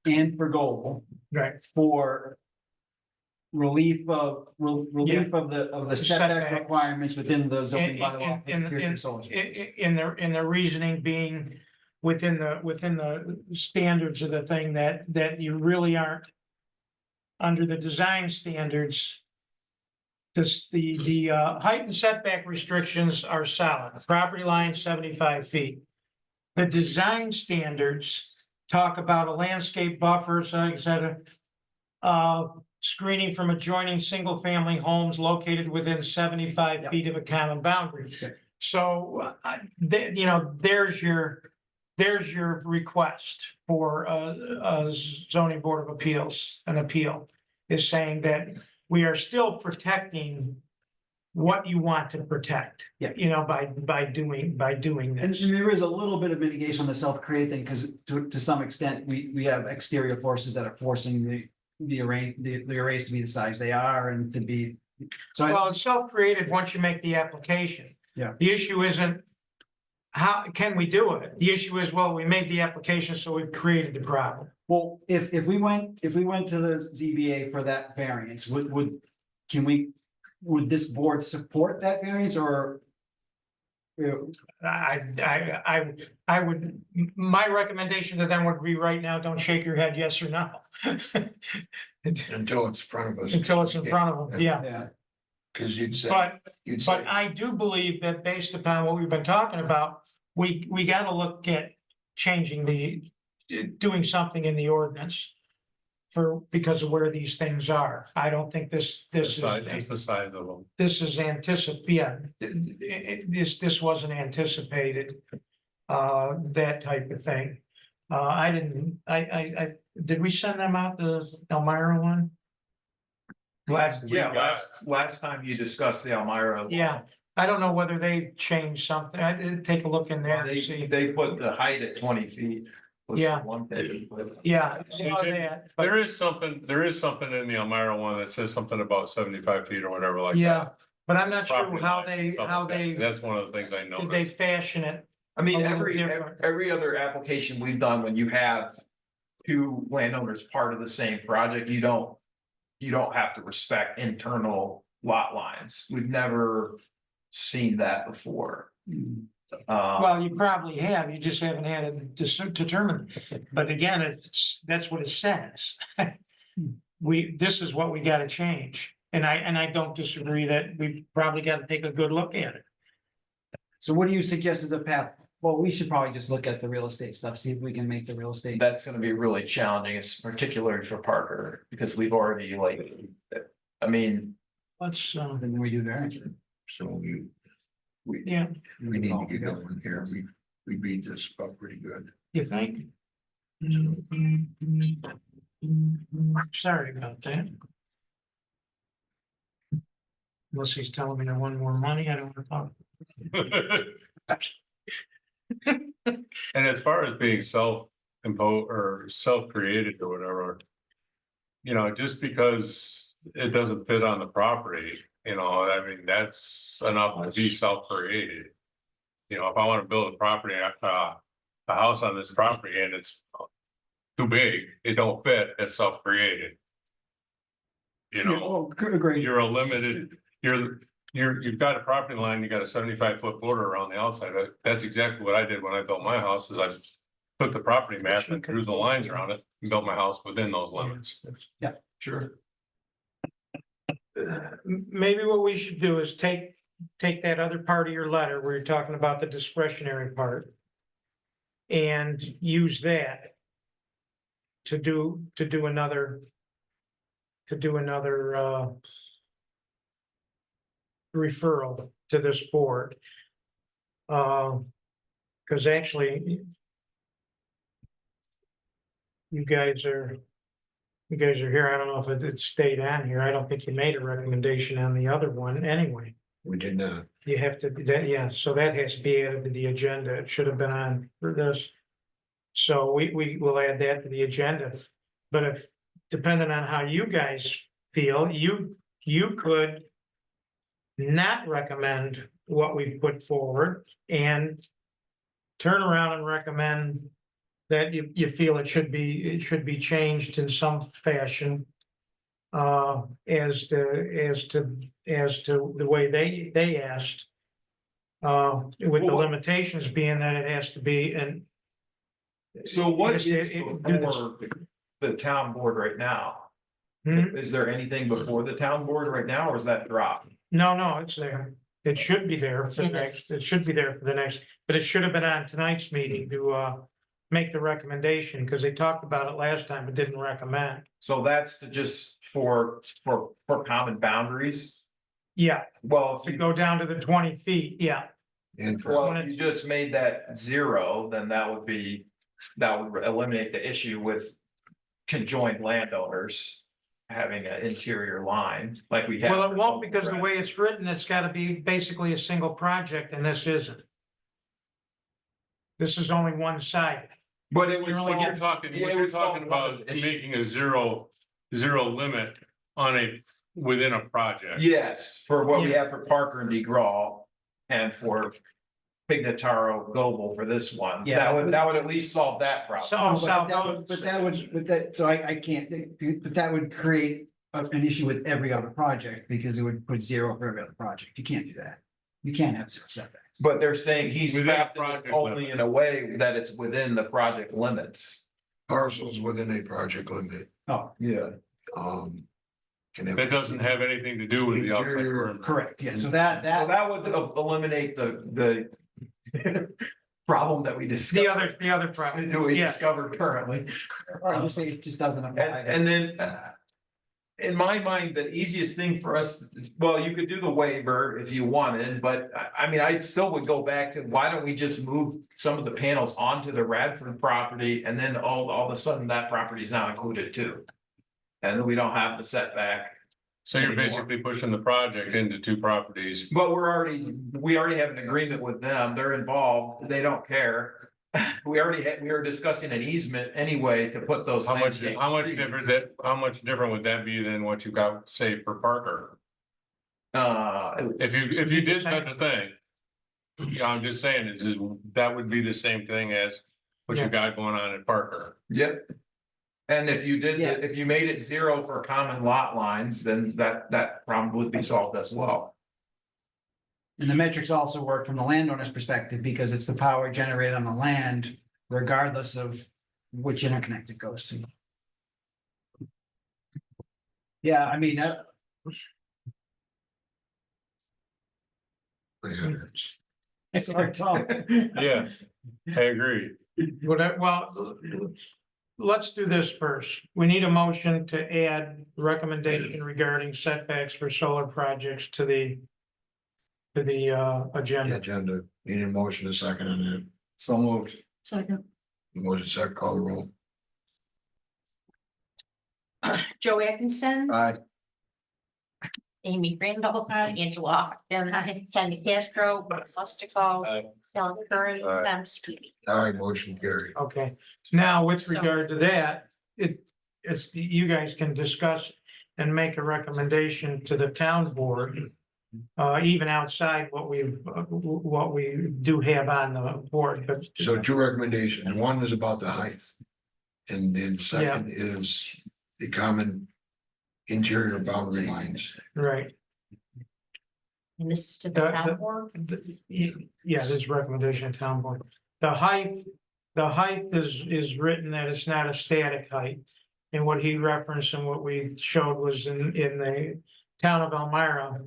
And for Goble, Right. for relief of the setback Setback. requirements within the zoning And- bylaw. and- for tier two solar In structures. the reasoning being within the standards of the thing that you really aren't. Under the design standards. The height and setback restrictions are solid, property line 75 feet. The design standards talk about a landscape buffers, et cetera. Screening from adjoining single-family homes located within 75 feet of a common boundary. Okay. So, there's your request for a zoning board of appeals, an appeal. Is saying that we are still protecting what you want to protect. Yeah. By doing And this. there is a little bit of mitigation on the self-create thing, because to some extent, we have exterior forces that are forcing the arrays to be the size they are and to be. So Well, it's self-created once you make the application. Yeah. The issue isn't how can we do it? The issue is, well, we made the application, so we've created the problem. well, if we went to the ZBA for that variance, would this board support that variance, or? I would, my recommendation to them would be right now, don't shake your head yes or no. Until it's in front of us. Until it's in front of them, yeah. Yeah, Cause you'd say, But you'd But say, I do believe that based upon what we've been talking about, we gotta look at changing doing something in the ordinance. Because of where these things are. I don't think this Just the size of them. this is this wasn't anticipated. That type of thing. Did we send them out the Elmira one? Last time you discussed the Elmira. Yeah, I don't know whether they changed something. I did take a look in there and see. They put the height at 20 feet. was Yeah. One thing, but Yeah, I saw that, but There is something in the Elmira one that says something about 75 feet or whatever like that. yeah, but I'm not sure Property how line, they, something how like that, they, 'cause that's one of the things I know. did they fashion it. I mean, A little different. every other application we've done, when you have two landowners part of the same project, you don't have to respect internal lot lines. We've never seen that before. Well, you probably have, you just haven't had it determined, but again, that's what it says. This is what we gotta change, and I don't disagree that we probably gotta take a good look at it. so what do you suggest as a path? Well, we should probably just look at the real estate stuff, see if we can make the real estate. That's gonna be really challenging, it's particularly for Parker, because we've already I mean, Let's, Then we do variance. so yeah, we need to get going here. We beat this up pretty good. you think? Sorry about that. Unless he's telling me I want more money, I don't want to talk. And as far as being self-imposed or self-created or whatever. Just because it doesn't fit on the property, You know, I mean, that's enough to be self-created. You know, if I wanna build a property, a house on this property and it's too big, it don't fit, it's self-created. You know, Agree. you're a limited, you've got a property line, you got a 75-foot border around the outside. That's exactly what I did when I built my house, is I took the property map and drew the lines around it and built my house within those limits. Sure. Maybe what we should do is take that other part of your letter where you're talking about the discretionary part. And use that. To do another. Referral to this board. Cause actually. You guys are here. I don't know if it stayed on here. I don't think you made a recommendation on the other one anyway. We did not. You have to, so that has to be added to the agenda. It should have been on for this. So we will add that to the agenda. But if, depending on how you guys feel, you could not recommend what we put forward and turn around and recommend that you feel it should be changed in some fashion. As to the way they asked. With the limitations being that it has to be and. So what is do this. before the town board right now? Hmm? Is there anything before the town board right now, or is that dropped? No, it's there. It should be there for the It next, it should be there for the next, but it should have been on tonight's meeting to make the recommendation, because they talked about it last time, but didn't recommend. So that's just for common boundaries? Yeah, Well, if to you go down to the 20 feet, yeah. And for, Well, if you just made that 0, then that would eliminate the issue with conjoined landowners having an interior line like we have. Well, it for won't, Golden because the Thread. way it's written, it's gotta be basically a single project, and this isn't. This is only one side. But it would You're What only- you're talking, Yeah, what it you're would solve talking one of about the issues. making a zero limit on within a project. Yes, for what we Yeah. have for Parker and DeGraw and for Pignataro Global for this one. Yeah. That would at least solve that problem. So, Oh, so I can't, but that would create an issue with every other project, because it would put 0 for every other project. You can't do that. You can't have 0 setbacks. But they're saying he's Within crafted it project only limit. in a way that it's within the project limits. parcels within a project limit, Oh, Yeah. can have. That doesn't have anything to do with the outside Interior, perimeter. correct, yeah, so So that, that would eliminate the problem that we discovered. the other problem, We yeah. discovered currently. obviously, it just doesn't apply. And then, in my mind, the easiest thing for us, well, you could do the waiver if you wanted, but I mean, I still would go back to, why don't we just move some of the panels onto the Radford property, and then all of a sudden that property is not included too. And we don't have the setback, So you're anymore. basically pushing the project into 2 properties. but we already have an agreement with them, they're involved, they don't care. We were discussing an easement anyway to put those. How much landscape different how much different would that be than what you got, say, for Parker? If you did such a thing. Yeah, I'm just saying, that would be the same thing as what you got going on at Parker. Yep. And if you did, Yes. if you made it 0 for common lot lines, then that problem would be solved as well. And the metrics also work from the landowner's perspective, because it's the power generated on the land, regardless of which interconnect it goes to. Yeah, I mean, it's hard to tell. Yeah, I agree. Well, let's do this first. We need a motion to add recommendation regarding setbacks for solar projects to the agenda. Agenda, need a motion a second on that, So moved. Second. motion second, call the roll. Joe Atkinson, Aye. Amy Randall, Angela Hawken, Kenny Castro, Mustico, Aye. John Curran, Aye. Tom Stevie. All right, motion carried. Okay, now with So- regard to that, it's, you guys can discuss and make a recommendation to the town board. Even outside what we do have on the board, but. So two recommendations. One is about the height. And then second is the common interior boundary lines. Right. And this is to the The- town board? Yeah, this recommendation to town board. The height is written that it's not a static height. And what he referenced and what we showed was in the town of Elmira.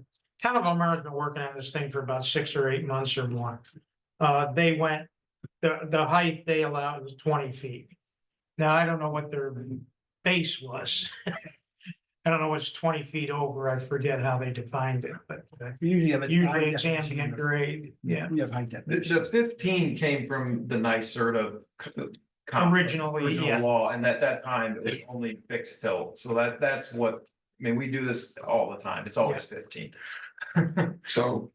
Town of Elmira's been working on this thing for about 6 or 8 months or more. They went, the height they allowed was 20 feet. Now, I don't know what their base was. I don't know what's 20 feet over. I forget how they defined it, but Usually have. usually it's ambient grade, yeah. We have height The definition. 15 came from the NYSERDA. Originally, original yeah. Law, and at that time, it was only fixed tilt, so that's what, I mean, we do this all the time, it's always 15. So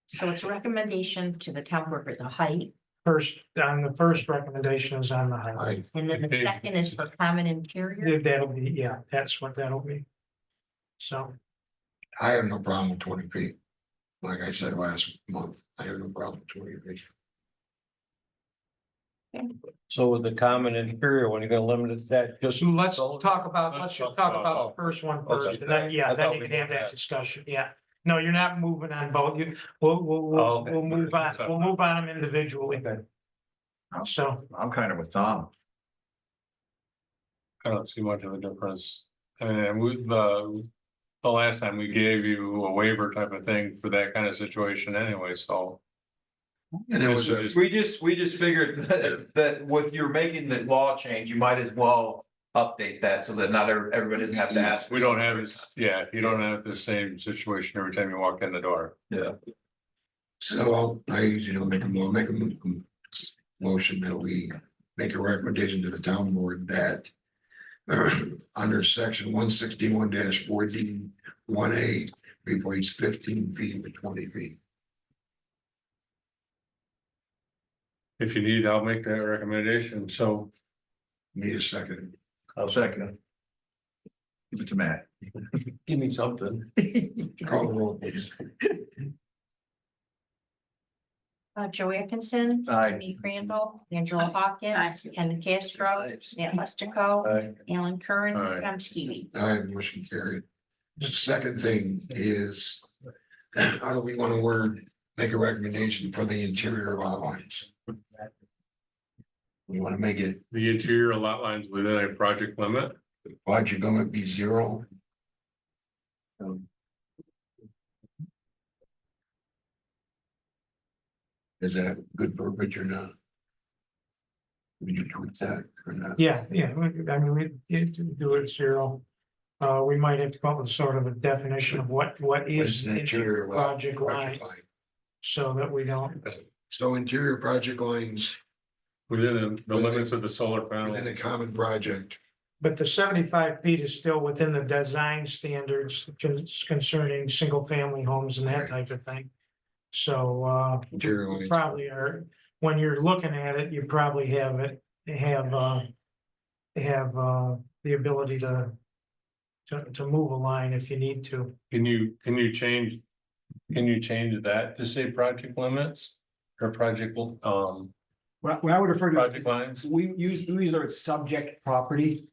So it's a recommendation to the town board for the height, First, on the first recommendation is on the height. I, and then the Okay. second is for common interior. That'll be, yeah, that's what that'll be. So, I have no problem with 20 feet. Like I said last month, I have no problem with 20 feet. So with the common interior, when you're gonna limit it to that, just. so let's talk about, let's just talk about the first one first, Okay. and then, yeah, I then thought you we can have did that that. discussion, yeah. No, you're not moving on both, we'll Oh, okay. move on, we'll move on them individually. Okay. So, I'm kind of with Tom. I don't see much of a difference. And the last time we gave you a waiver type of thing for that kind of situation anyway, so. And it was a, We just figured that with you're making the law change, you might as well update that so that not everybody doesn't have to ask. for We don't something. have this, yeah, you don't have the same situation every time you walk in the door. Yeah. so I usually make a motion that we make a recommendation to the town board that under section 161-4D1A, replace 15 feet with 20 feet. If you need, I'll make that recommendation, so. Need a second. I'll second it. Give it to Matt. Give me something. Call the roll, please. Joe Atkinson. Aye. Amy Crandall, Angela Hawkins, Ken Castro, Matt Mustico, Aye. Alan Curran, Aye. Tom Skibby. I motion carried. The second thing is, how do we want to word, make a recommendation for the interior lot lines? We want to make it, The interior lot lines within a project limit, budget going to be 0. Is that good verbiage or not? Would you tweet that or not? yeah, I mean, we do it 0. We might have to come up with sort of a definition of what is an interior project line, line? so that we don't. So interior project lines within the limits of the solar panel. within a common project. But the 75 feet is still within the design standards concerning single family homes and that Right. type of thing. So Interior lines. probably are, when you're looking at it, you probably have the ability to move a line if you need to. Can you change that to say project limits or project, What I would refer to. project lines? We use the word subject property.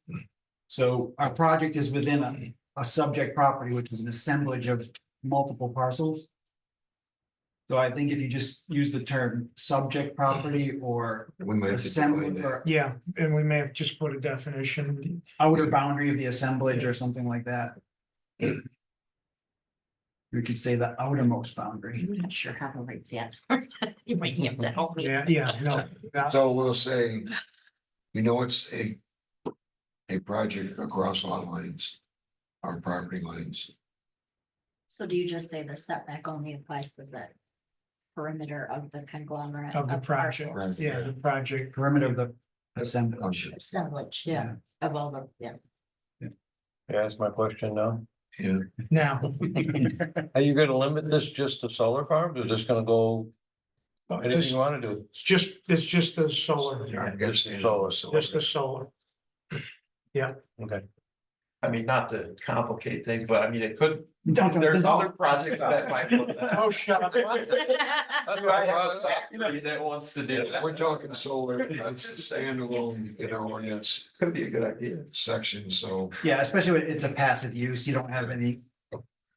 So our project is within a subject property, which is an assemblage of multiple parcels. So I think if you just use the term subject property or We might have to define assemblage that. or Yeah, and we may have just put a definition. outer boundary of the assemblage or something like that. We could say the outermost boundary. I'm not sure how to write that. You might have to help me. Yeah, no. So we'll say, we know it's a project across lot lines, our property lines. So do you just say the setback only applies to the perimeter of the conglomerate? Of the project, parcels? yeah, the project. Perimeter of the assemblage. Assemblage, yeah, of all the, yeah. Ask my question now. Yeah, Now, Are you gonna limit this just to solar farms or just gonna go anything you wanna do? it's just the solar, I guess. Just solar. just the solar. Okay. I mean, not to complicate things, but I mean, it could, Don't- there's other projects that might look that. Oh, shut up. That wants to do that. We're talking solar, that's a standalone, ordinance Could be a good idea. section, so. Yeah, especially when it's a passive use, you don't have any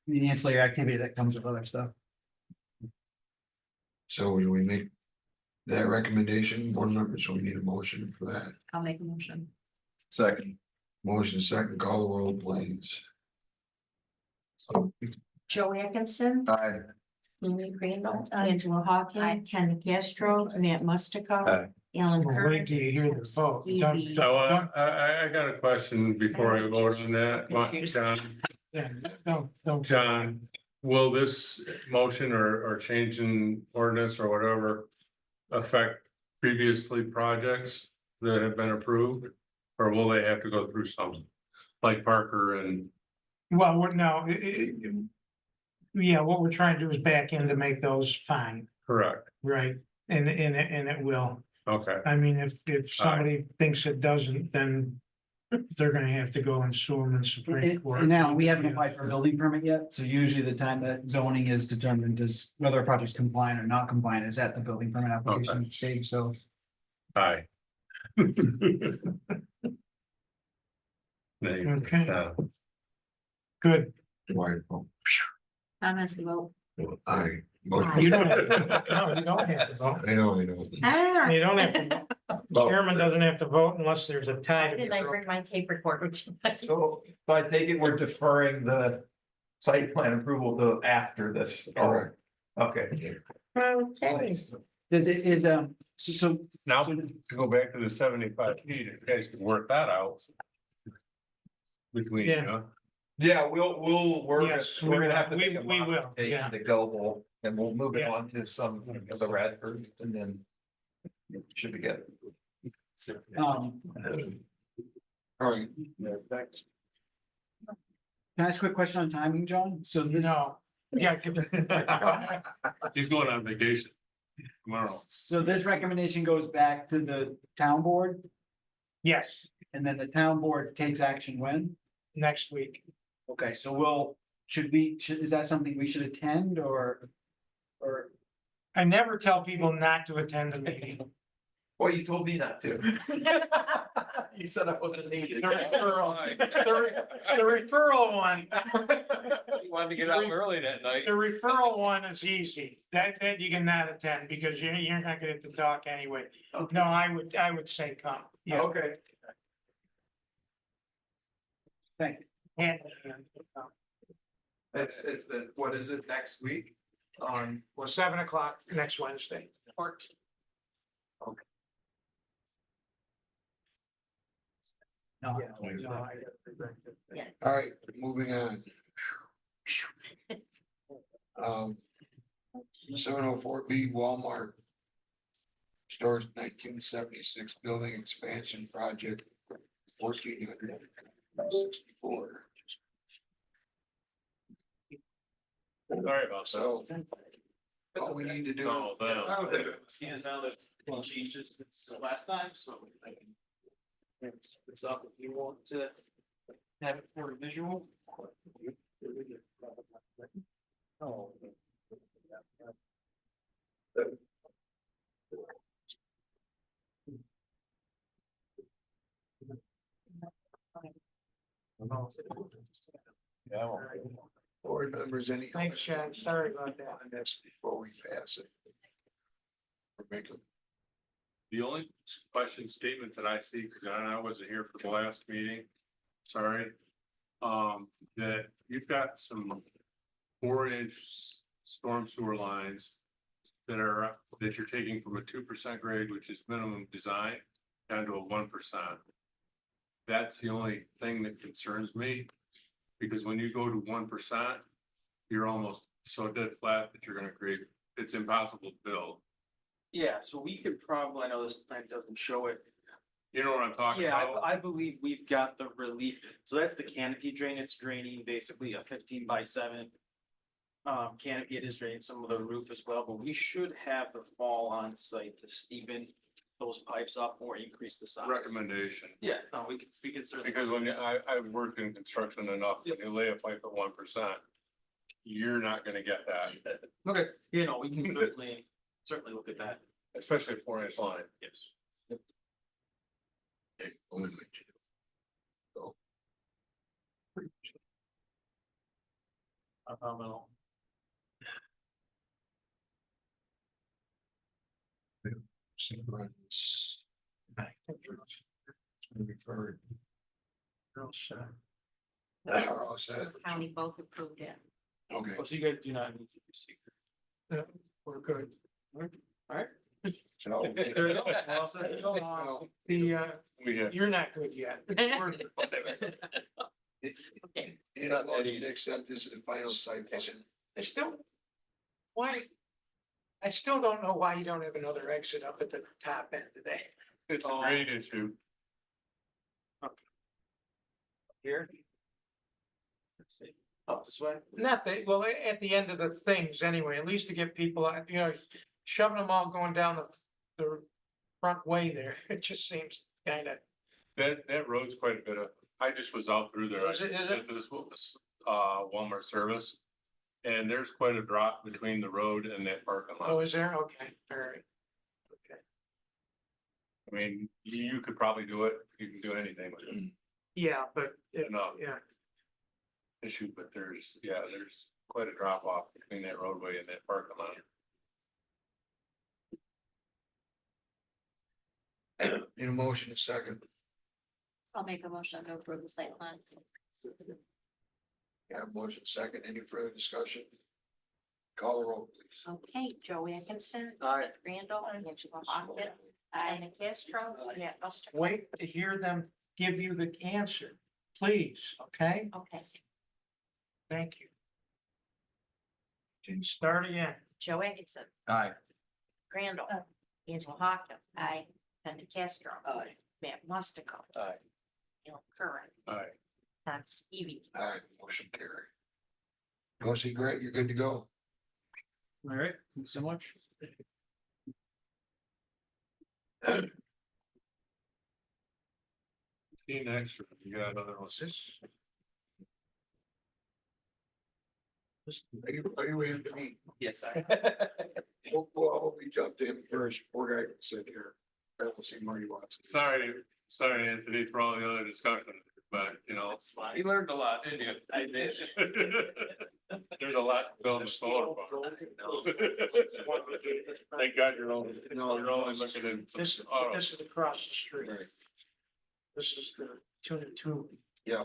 ancillary activity that comes with other stuff. So do we make that recommendation, board members, so we need a motion for that. I'll make a motion. Second. Motion second, call the roll, please. Joe Atkinson, Aye. Amy Crandall, Angela Hawken, Ken Castro, Matt Mustico, Aye. Alan Well, Curry. wait till you hear the vote. Don't- Evie. So I got a question before I vote on that. John, will this motion or change in ordinance or whatever affect previously projects that have been approved? Or will they have to go through something like Parker and Well, no, yeah, what we're trying to do is back in to make those fine, correct? right? And it will. Okay, I mean, if somebody thinks it doesn't, then they're gonna have to go and sue them in Supreme And Court. and now, we haven't applied for a building permit yet, so usually the time that zoning is determined is whether a project's compliant or not compliant is at the building permit application stage, so. aye. There you go. Okay, good. Right, I'm as the vote. aye. You Motion, don't have to, no, you don't have to vote. I know. Ah, You don't have to, vote. Chairman doesn't have to vote unless there's a tie. to did be I broken. bring my tape recorder tonight? So I take it we're deferring the site plan approval till after this. Correct. Okay. Okay. So Now, to go back to the 75 feet, if you guys could work that out. Between, Yeah. Yeah, we'll work, Yes, we're gonna have to we- make a we will, modification yeah. to go, and we'll move it Yeah. on to some of the Radford and then. Should be good. um, All right, can I ask a quick question on timing, John? So this. No, yeah. he's going on vacation tomorrow. So this recommendation goes back to the town board, Yes, and then the town board takes action when? next week. Okay, so is that something we should attend or? Or, I never tell people not to attend a meeting. Well, you told me not to. You said I wasn't needed. The referral one, You wanted to get out early that night. the referral one is easy. That you cannot attend because you're not gonna get to talk anyway. No, I would say come. Yeah. Okay. thank you. And, It's the, what is it, next week? well, 7 o'clock next Wednesday. No, all right, moving on. 704B Walmart. Stores 1976 building expansion project, 1464. Sorry about So. All we need to do. No, Seeing as how that well changes since the last time, so I can. bring this up if you want to have it for a visual. Yeah. Board members, any Thanks, Chad. Sorry about that. on this before we pass it? Or make a The only question statement that I see, because I wasn't here for the last meeting, sorry. That you've got some 4-inch storm sewer lines. That you're taking from a 2% grade, which is minimum design, down to a 1%. That's the only thing that concerns me, because when you go to 1%. You're almost so dead flat that you're gonna create, it's impossible to build. Yeah, so we could probably, I know this plan doesn't show it. You know what I'm talking Yeah, about? I believe we've got the relief, so that's the canopy drain, it's draining basically a 15x7. Canopy, it is draining some of the roof as well, but we should have the fall on site to steepen those pipes up or increase the size. Recommendation, Yeah, no, we can certainly. because when I've worked in construction enough, when you lay a pipe at 1%, you're not gonna get that, Okay, you know, we can certainly look at that, especially a 4-inch line. yes. Okay, only let you know. No. Supervisors. Referred. All set. County both approved it. Okay, Oh, so you guys do not need to proceed. We're good. Alright. so. There you go. Well said. We have, You're not good yet. We're- Okay. You're not ready to accept this in final site plan. I still, why? I still don't know why you don't have another exit up at the top end today. it's a grade issue. Here. Let's see, up this way. Not that, well, at the end of the things anyway, at least to get people, you know, shoving them all going down the front way there, it just seems kind of. That road's quite a bit of, I just was out through there. Is it- is I it? did this Walmart service. And there's quite a drop between the road and that parking Oh, lot. is there? Okay, all right. Okay. I mean, you could probably do it, you can do anything with it, Yeah, but, enough yeah, issue, but there's quite a drop off between that roadway and that parking lot. Need a motion a second. I'll make a motion to approve the site plan. Yeah, motion second. Any further discussion? Call the roll, please. Okay, Joe Atkinson. Aye. Randall, Angela Hawken, Anna Castro, Matt Muster. wait to hear them give you the answer, please, okay? Okay, Thank you. Start again. Joe Atkinson, Aye. Randall, Angela Hawken. Aye. Anna Castro. Aye. Matt Mustico. Aye. Neil Curran, Aye. that's Evie. Aye, motion carried. Go see Greg, you're good to go. All right, thanks so much. See you next, you got another one. Are you Anthony? Yes, Well, we jumped in first. Poor guy can sit here. I don't see Marty Watson. Sorry, Anthony, for all the other discussion, but you know. That's fine. You learned a lot, didn't you? I did. There's a lot to build a solar farm. Thank God you're only, you're only looking at. This is across the street. Right, This is the 2 to 2. yeah.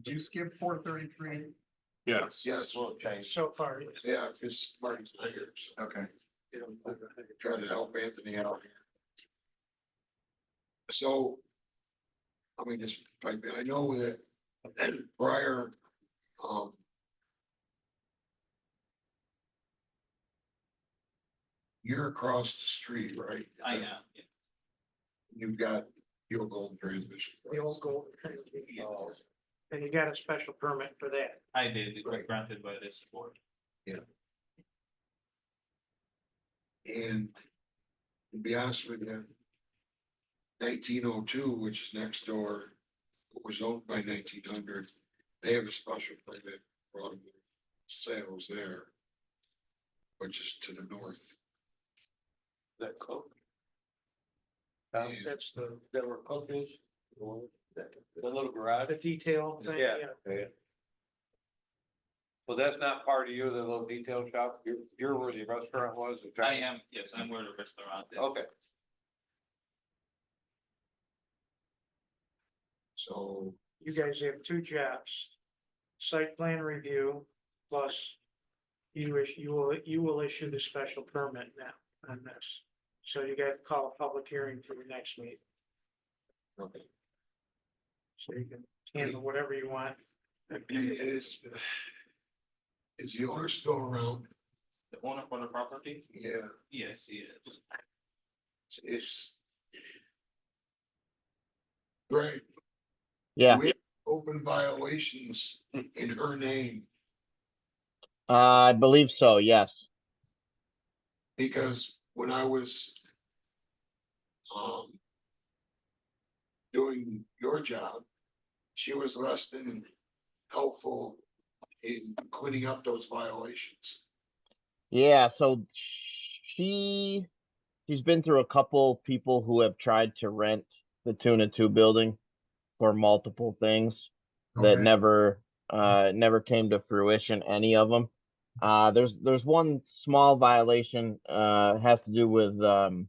Did you skip 433? Yes. Yes, So far, yes. yeah, because Marty's not here. So, Okay. trying to help Anthony out here. So. I mean, just, I know that prior, you're across the street, right? I am, yeah. You've got your golden transmission. The old gold. And you got a special permit for that. I did, it was Right. granted by this board. And to be honest with you, 1902, which is next door, was owned by 1900. They have a special permit for automotive sales there, which is to the north. That code. And That's the There were codes. The little garage. the detail thing. Yeah. So that's not part of you, the little detail shop, you're where the restaurant was? the I Chinese- am, yes, I'm where the restaurant is. Okay, so, You guys have 2 jobs. Site plan review plus you will issue the special permit now on this. So you got to call a public hearing for the next meeting. okay. So you can handle whatever you want. Is the owner still around? The owner for the property? Yeah, Yes, he is. it's. Right. Yeah, We have open violations in her name. I believe so, yes. Because when I was doing your job, she was less than helpful in cleaning up those violations. Yeah, so she's been through a couple people who have tried to rent the Tuna 2 building for multiple things that Okay. never came to fruition, any of them. There's one small violation, has to do with the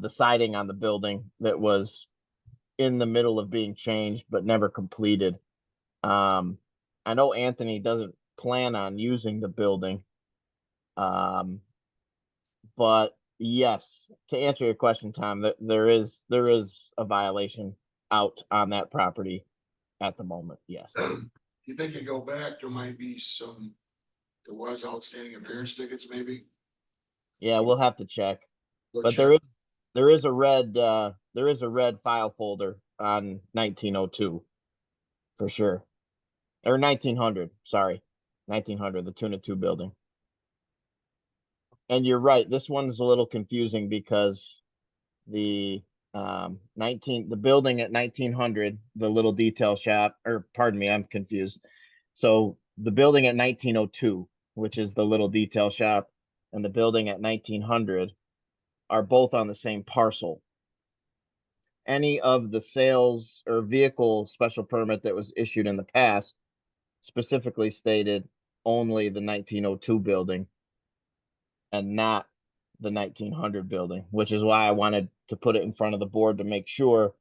siding on the building that was in the middle of being changed but never completed. I know Anthony doesn't plan on using the building. But yes, to answer your question, Tom, there is a violation out on that property at the moment. Yes. You think you go back, there might be there was outstanding appearance tickets maybe? Yeah, we'll have to check. Go But check. there is a red file folder on 1902 for sure. Or 1900, sorry. 1900, the Tuna 2 building. And you're right, this one's a little confusing because the the building at 1900, the little detail shop, or pardon me, I'm confused. So the building at 1902, which is the little detail shop, and the building at 1900 are both on the same parcel. Any of the sales or vehicle special permit that was issued in the past specifically stated only the 1902 building and not the 1900 building, which is why I wanted to put it in front of the board to make sure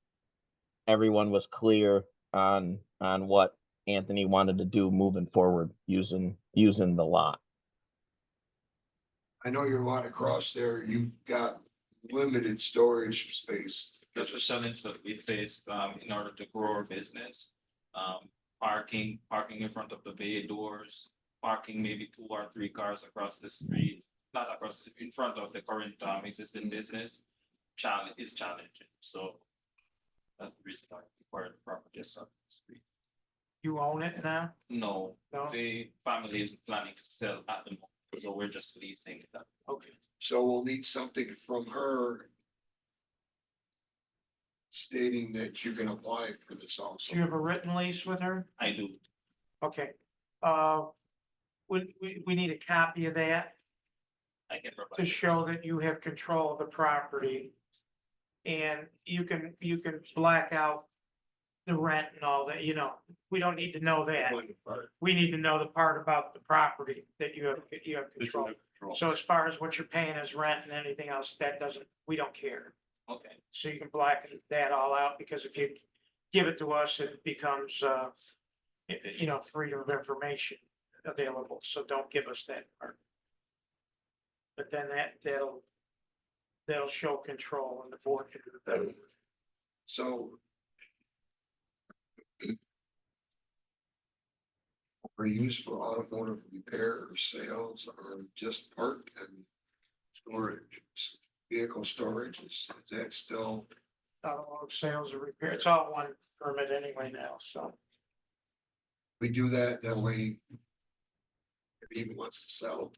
everyone was clear on what Anthony wanted to do moving forward using the lot. I know your lot across there, you've got limited storage space. That's a challenge that we faced in order to grow our business. Parking in front of the bay doors, parking maybe 2 or 3 cars across the street, not across, in front of the current existing business. Is challenging, so that's the reason why for the property is up the street. You own it now? No, No? the family is planning to sell at the moment, so we're just leasing that. Okay. So we'll need something from her stating that you can apply for this also. Do you have a written lease with her? I do. Okay. We need a copy of that I can to provide. show that you have control of the property. And you can black out the rent and all that, we don't need to know that. We need to know the part about the property that you have control. So as far as what you're paying as rent and anything else, we don't care. Okay, So you can black that all out, because if you give it to us, it becomes, freedom of information available, so don't give us that part. But then that'll show control, and the board can do that. So. For use for automotive repair or sales or just park and storage, vehicle storage, is that still? Automotive sales or repair, it's all one permit anyway now, so. We do that way. If he wants to sell.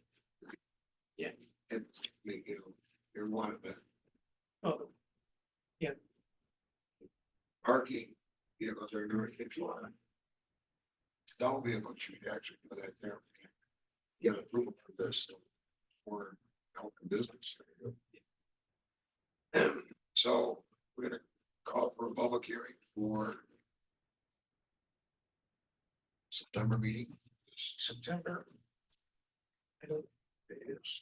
Yeah. And, you're one of it. Oh, Parking vehicles are doing if you want. Sell vehicles, you can actually do that there. Get approval for this. Or help the business. So we're gonna call for a public hearing for. September meeting. September. I don't, it is.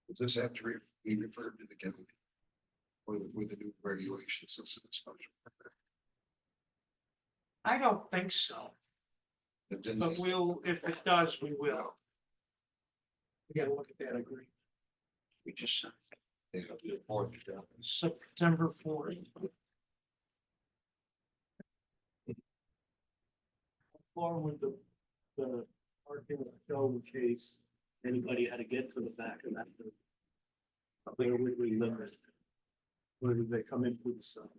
Does this have to be referred to the county? With the new regulations, this is a special. I don't think so, but if it does, we will. We gotta look at that agreement. We just signed September 4th. Far with the parking show in case anybody had to get to the back of that. Where would we limit? Where did they come in through the side?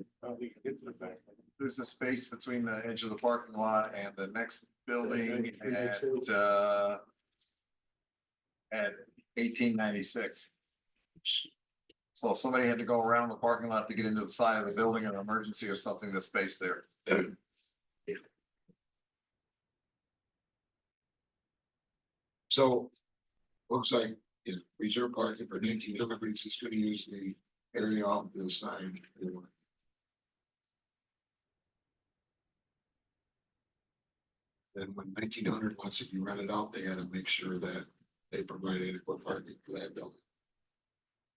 We can get to the back. There's a space between the edge of the parking lot and the next building Yeah, at, at 1896. So if somebody had to go around the parking lot to get into the side of the building in an emergency or something, there's space there. So, looks like is reserve parking for 19 deliveries is gonna use the area off the sign. Then when 1900 wants to be rented out, they gotta make sure that they provide adequate parking for that building.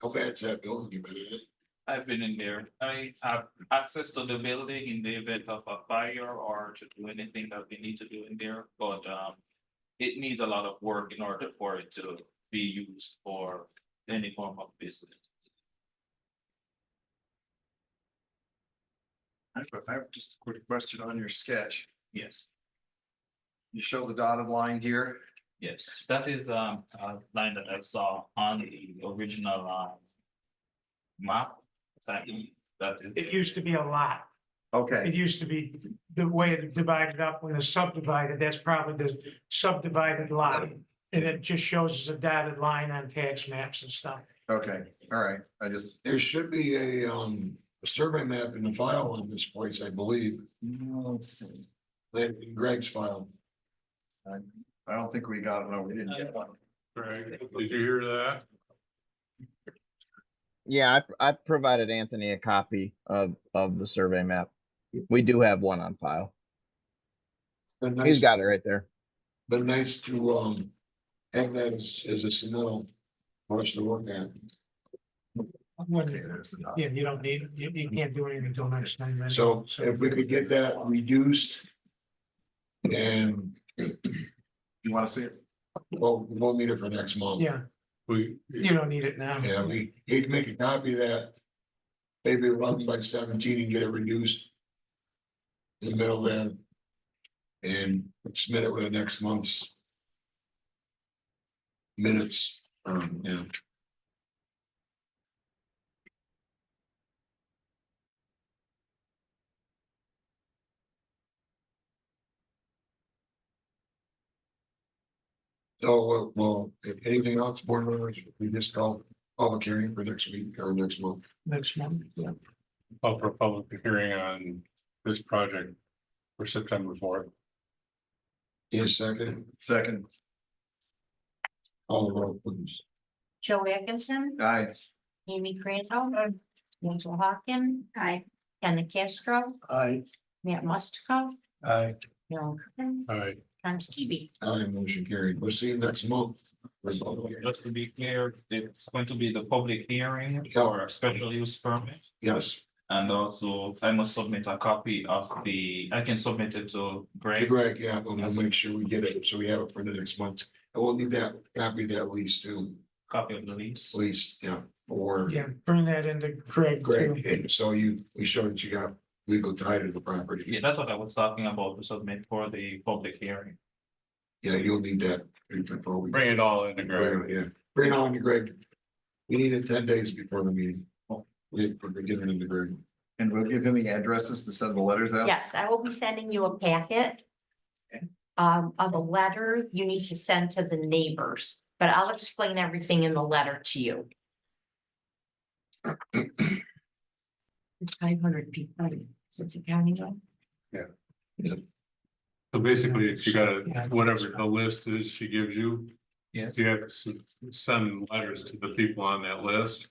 How bad's that building you been in it? I've been in there. I have access to the building in the event of a fire or to do anything that we need to do in there, but it needs a lot of work in order for it to be used for any form of business. I have just a quick question on your sketch. Yes, You show the dotted line here. yes, that is a line that I saw on the original map. That is. It used to be a lot. Okay, It used to be the way it divided up when it's subdivided, that's probably the subdivided lot. And it just shows as a dotted line on tax maps and stuff. okay, all right, I just, There should be a survey map in the file on this place, I believe, let's see. that in Greg's file. I don't think we got it, no, we didn't get one. Greg, did you hear that? Yeah, I provided Anthony a copy of the survey map. We do have one on file. But He's nice, got it right there. but nice to have that as a submittal for us to look at. Okay, there's the dot. Yeah, you don't need, you can't do anything until next time. anyway. So if we could get that reduced. And You wanna see it? we'll need it for next month. Yeah, We, you don't need it now. Yeah, we need to make a copy of that. Maybe run by 17 and get it reduced. In the middle there. And submit it with the next month's. Minutes, yeah. So, well, if anything else, board members, we just call public hearing for next week or next month. Next month, yeah. call for a public hearing on this project for September 4th. Yes, second, Second, all the roll, please. Joe Atkinson, aye. Amy Crandall, Angela Hawken. Aye. Ken Castro, I, Matt Mustico, Aye. Bill Curtin, Aye. Tom Skibby. Aye, motion carried. We'll see you next month. Just to be clear, it's going to be the public hearing for a special use permit. Yes, And also, I must submit a copy of I can submit it to hey Greg. Greg, yeah, we'll make sure we get it, so we have it for the next month. And we'll need that, copy of that lease too, Copy of the lease. lease, yeah, or Yeah, bring that into Craig. too. Greg, and so we showed that you got legal title to the property. Yeah, that's what I was talking about to submit for the public hearing. Yeah, you'll need that. Before we. Bring it all into Greg. Yeah, bring it on to Greg. We need it 10 days before the meeting. We're giving it to Greg. And we'll give him the addresses to send the letters out? Yes, I will be sending you a packet. Of a letter you need to send to the neighbors, but I'll explain everything in the letter to you. 500 people, so it's a county road. So basically, if you gotta, whatever the list is she gives you, Yes. you have to send letters to the people on that list.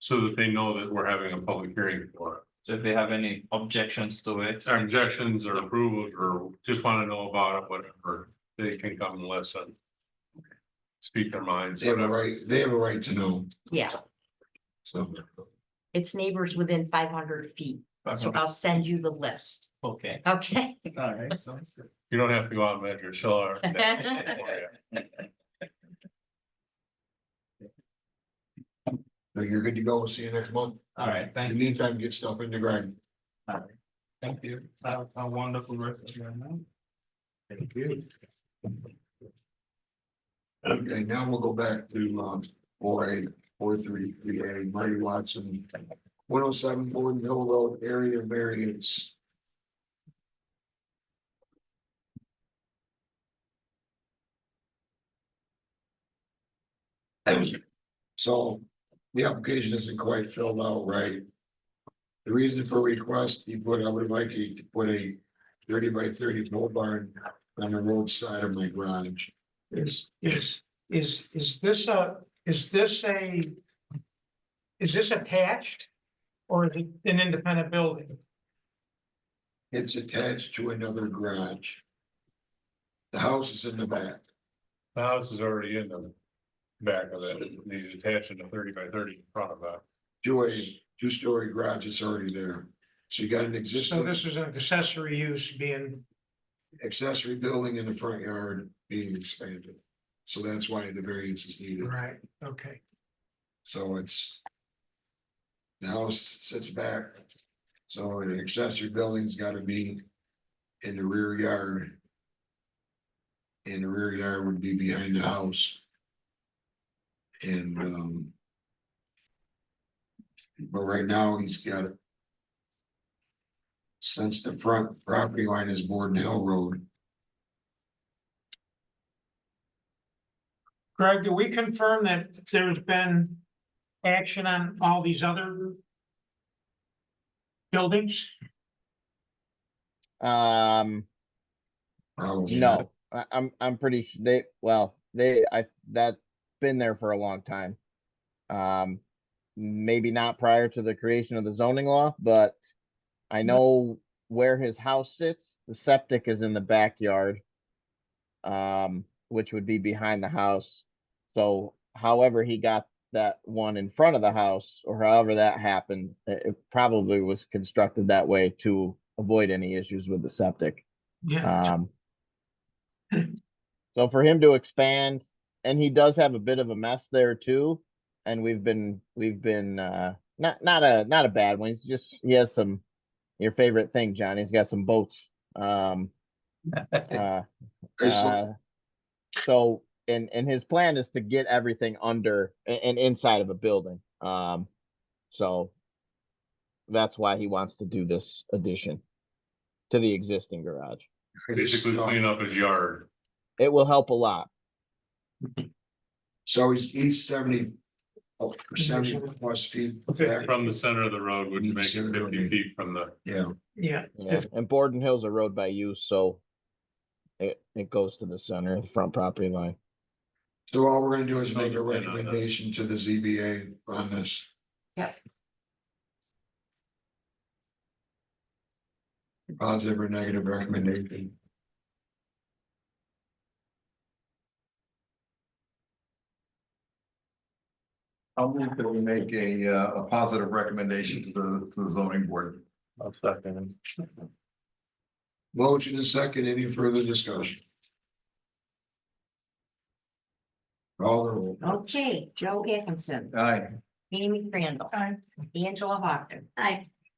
So that they know that we're having a public hearing for it. So if they have any objections to it, Objections or approval or just wanna know about it, whatever, they can come and listen. Speak their minds, They have a whatever. right, they have a right to know, Yeah, so. it's neighbors within 500 feet, so I'll send you the list, okay, okay? all right, sounds good. You don't have to go out and measure, she'll. So you're good to go. We'll see you next month. All right, In thank the you. meantime, get stuff into Greg. Thank you. Have a wonderful rest of your night. Thank you. Okay, now we'll go back to 4A, Marty Watson. 107 Board Hill Road area variance. So the application isn't quite filled out right. The reason for request, I would like you to put a 30 by 30 pole barn on the roadside of my garage. Is this attached? Or is it an independent building? It's attached to another garage. The house is in the back. The house is already in the back of it, he's attaching the 30 by 30 in front of that. To a two-story garage, it's already there. So you got an So existing this is an accessory use being, accessory building in the front yard being expanded. So that's why the variance is needed. right, okay. So it's. The house sits back. So an accessory building's gotta be in the rear yard. And the rear yard would be behind the house. And but right now he's got it. Since the front property line is Borden Hill Road, Greg, do we confirm that there's been action on all these other buildings? Um, probably not. no, I'm pretty sure that's been there for a long time. Maybe not prior to the creation of the zoning law, but I know where his house sits, the septic is in the backyard. Which would be behind the house. So however he got that one in front of the house, or however that happened, it probably was constructed that way to avoid any issues with the septic. Yeah, So for him to expand, and he does have a bit of a mess there too. And we've been, not a bad one. He has some, your favorite thing, John, he's got some boats. So, and his plan is to get everything under and inside of a building. So that's why he wants to do this addition to the existing garage. Basically clean up his yard. It will help a lot. So he's 70 plus feet back. From the center of the road, which makes it 50 feet from the. Yeah, yeah. Yeah, and Borden Hill's a road by use, so it goes to the center of the front property line. so all we're gonna do is make a recommendation to the ZBA on this. Yep. Positive or negative recommendation. I'll move that we make a positive recommendation to the zoning board. I'll second. Motion and second, any further discussion? Call the roll. Okay, Joe Atkinson, Aye. Amy Crandall. Angela Hawken.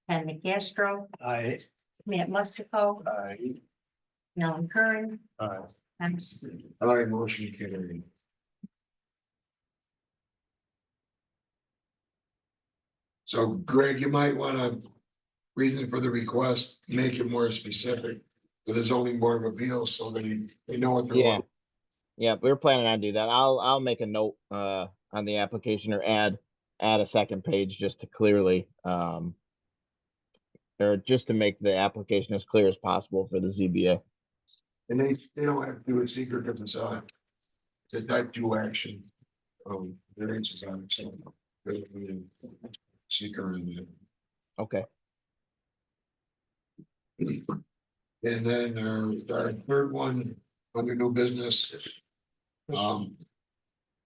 Ken McCastro, I, Matt Mustico, Aye. Alan Curran, Alright, Tom Speed. Aye, motion carried. So Greg, you might wanna, reason for the request, make it more specific for the zoning board of appeals, so that they know what they're. Yeah. Yeah, we were planning on do that. I'll make a note, on the application or add a second page just to clearly, or just to make the application as clear as possible for the ZBA. And they don't have to do it secret because it's a type 2 action. Variances on it, so. there's no Seeker in there. Okay. And then our third one, under new business.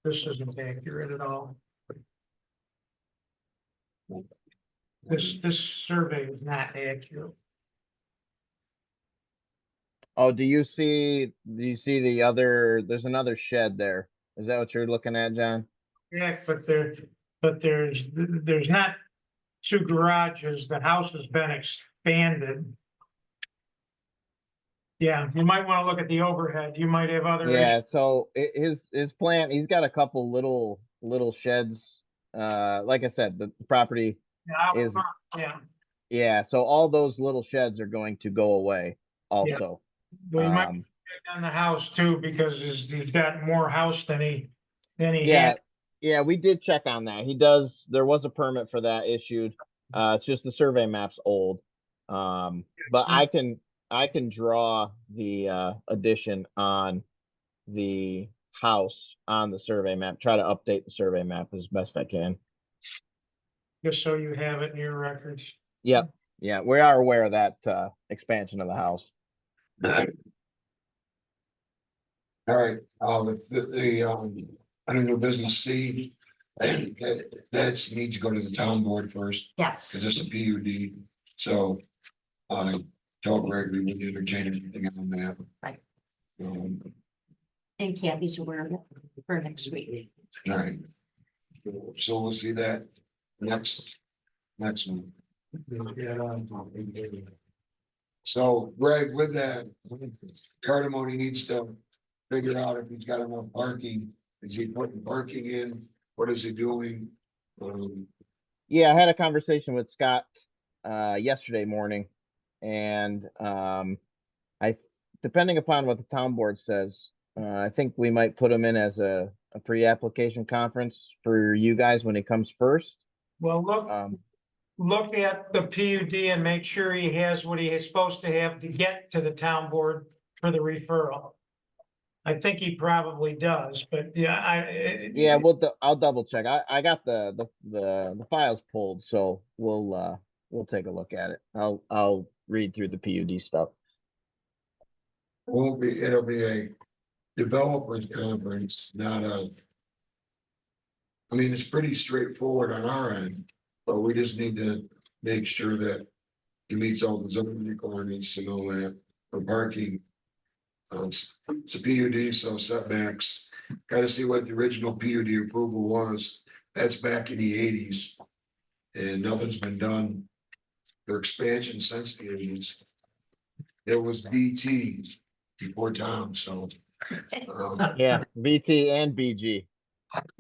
This isn't accurate at all. This survey is not accurate. Oh, do you see the other, there's another shed there. Is that what you're looking at, John? Yeah, but there's not two garages. The house has been expanded. Yeah, you might want to look at the overhead. You might have other. Yeah, so his plan, he's got a couple little sheds. Like I said, the property is, yeah, so all those little sheds are going to go away also. Well, you might check on the house too, because he's got more house than he Yeah, had. Yeah, we did check on that. There was a permit for that issued. It's just the survey map's old. But I can draw the, addition on the house on the survey map, try to update the survey map as best I can. Just so you have it in your records. Yep, yeah, we are aware of that, expansion of the house. All right, with under new business C, that needs to go to the town board first, because Yes, it's a PUD, so. I told Greg we would entertain anything on that. Right. Um, and Kathy's aware of it for next week. all right. So we'll see that next one. So Greg, with that, Cardamone needs to figure out if he's got enough parking. Is he putting parking in? What is he doing? Yeah, I had a conversation with Scott, yesterday morning. And, depending upon what the town board says, I think we might put him in as a pre-application conference for you guys when he comes first. Well, Um, look at the PUD and make sure he has what he is supposed to have to get to the town board for the referral. I think he probably does, but yeah, yeah, I'll double check. I got the files pulled, so we'll take a look at it. I'll read through the PUD stuff. It'll be a developers conference, not a. I mean, it's pretty straightforward on our end, but we just need to make sure that he meets all the zoning requirements and all that for parking. It's a PUD, so setbacks, gotta see what the original PUD approval was. That's back in the eighties. And nothing's been done for expansion since the eighties. There was BT before town, so. Yeah, BT and BG.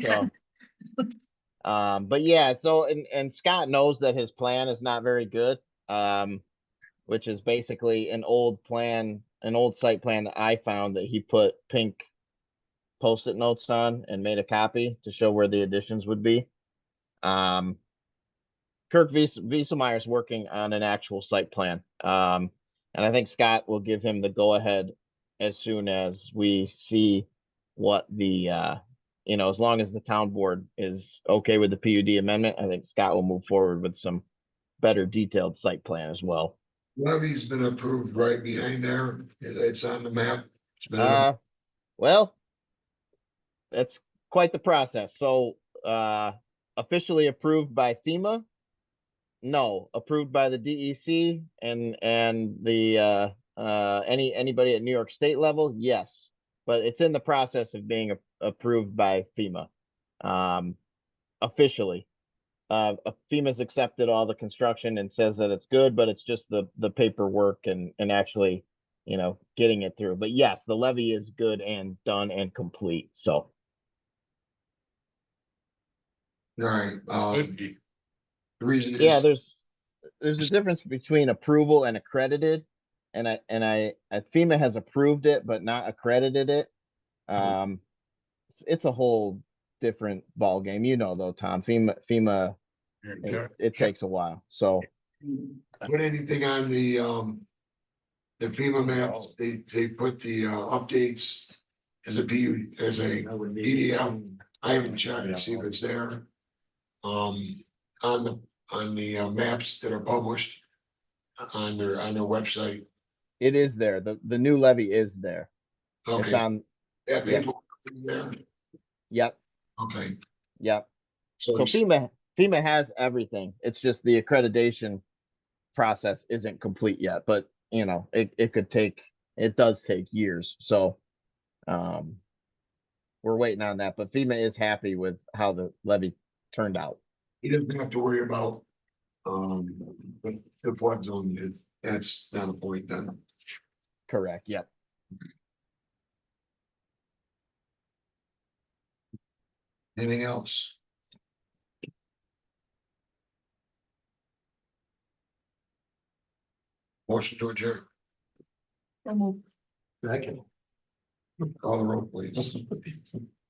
So. But yeah, so and Scott knows that his plan is not very good. Which is basically an old plan, an old site plan that I found that he put pink Post-it notes on and made a copy to show where the additions would be. Kirk Wieselmeyer's working on an actual site plan. And I think Scott will give him the go-ahead as soon as we see what the, as long as the town board is okay with the PUD amendment, I think Scott will move forward with some better detailed site plan as well. Levy's been approved right behind there. It's on the map. It's been- Well, that's quite the process. So, officially approved by FEMA? No, approved by the DEC and the, anybody at New York State level? Yes, but it's in the process of being approved by FEMA. Officially. FEMA's accepted all the construction and says that it's good, but it's just the paperwork and actually, getting it through. But yes, the levy is good and done and complete, so. All right, the reason Yeah, is, there's a difference between approval and accredited. And FEMA has approved it, but not accredited it. It's a whole different ballgame, though, Tom. FEMA, it takes a while, so. put anything on the FEMA maps, they put the updates as a PDF. I haven't checked to see if it's there. On the maps that are published on their website. It is there. The new levy is there. It's Okay, on, that yeah. paper there, yep, okay. yep. So it's- FEMA has everything. It's just the accreditation process isn't complete yet, but it does take years. So, we're waiting on that, but FEMA is happy with how the levy turned out. He doesn't have to worry about the flood zone. That's not a point then. Correct, yep. Anything else? Motion to adjourn. Second. Call the roll, please.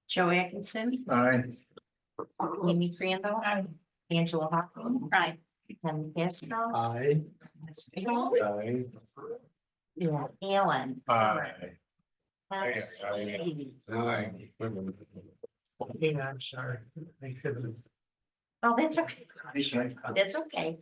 Joe Atkinson, All right. Amy Crandall. Angela Hawken. Right, Ken Castro. Aye. Yeah, Alan. Aye. Abstain. Aye. Yeah, I'm sorry. I couldn't. Oh, that's okay. That's okay.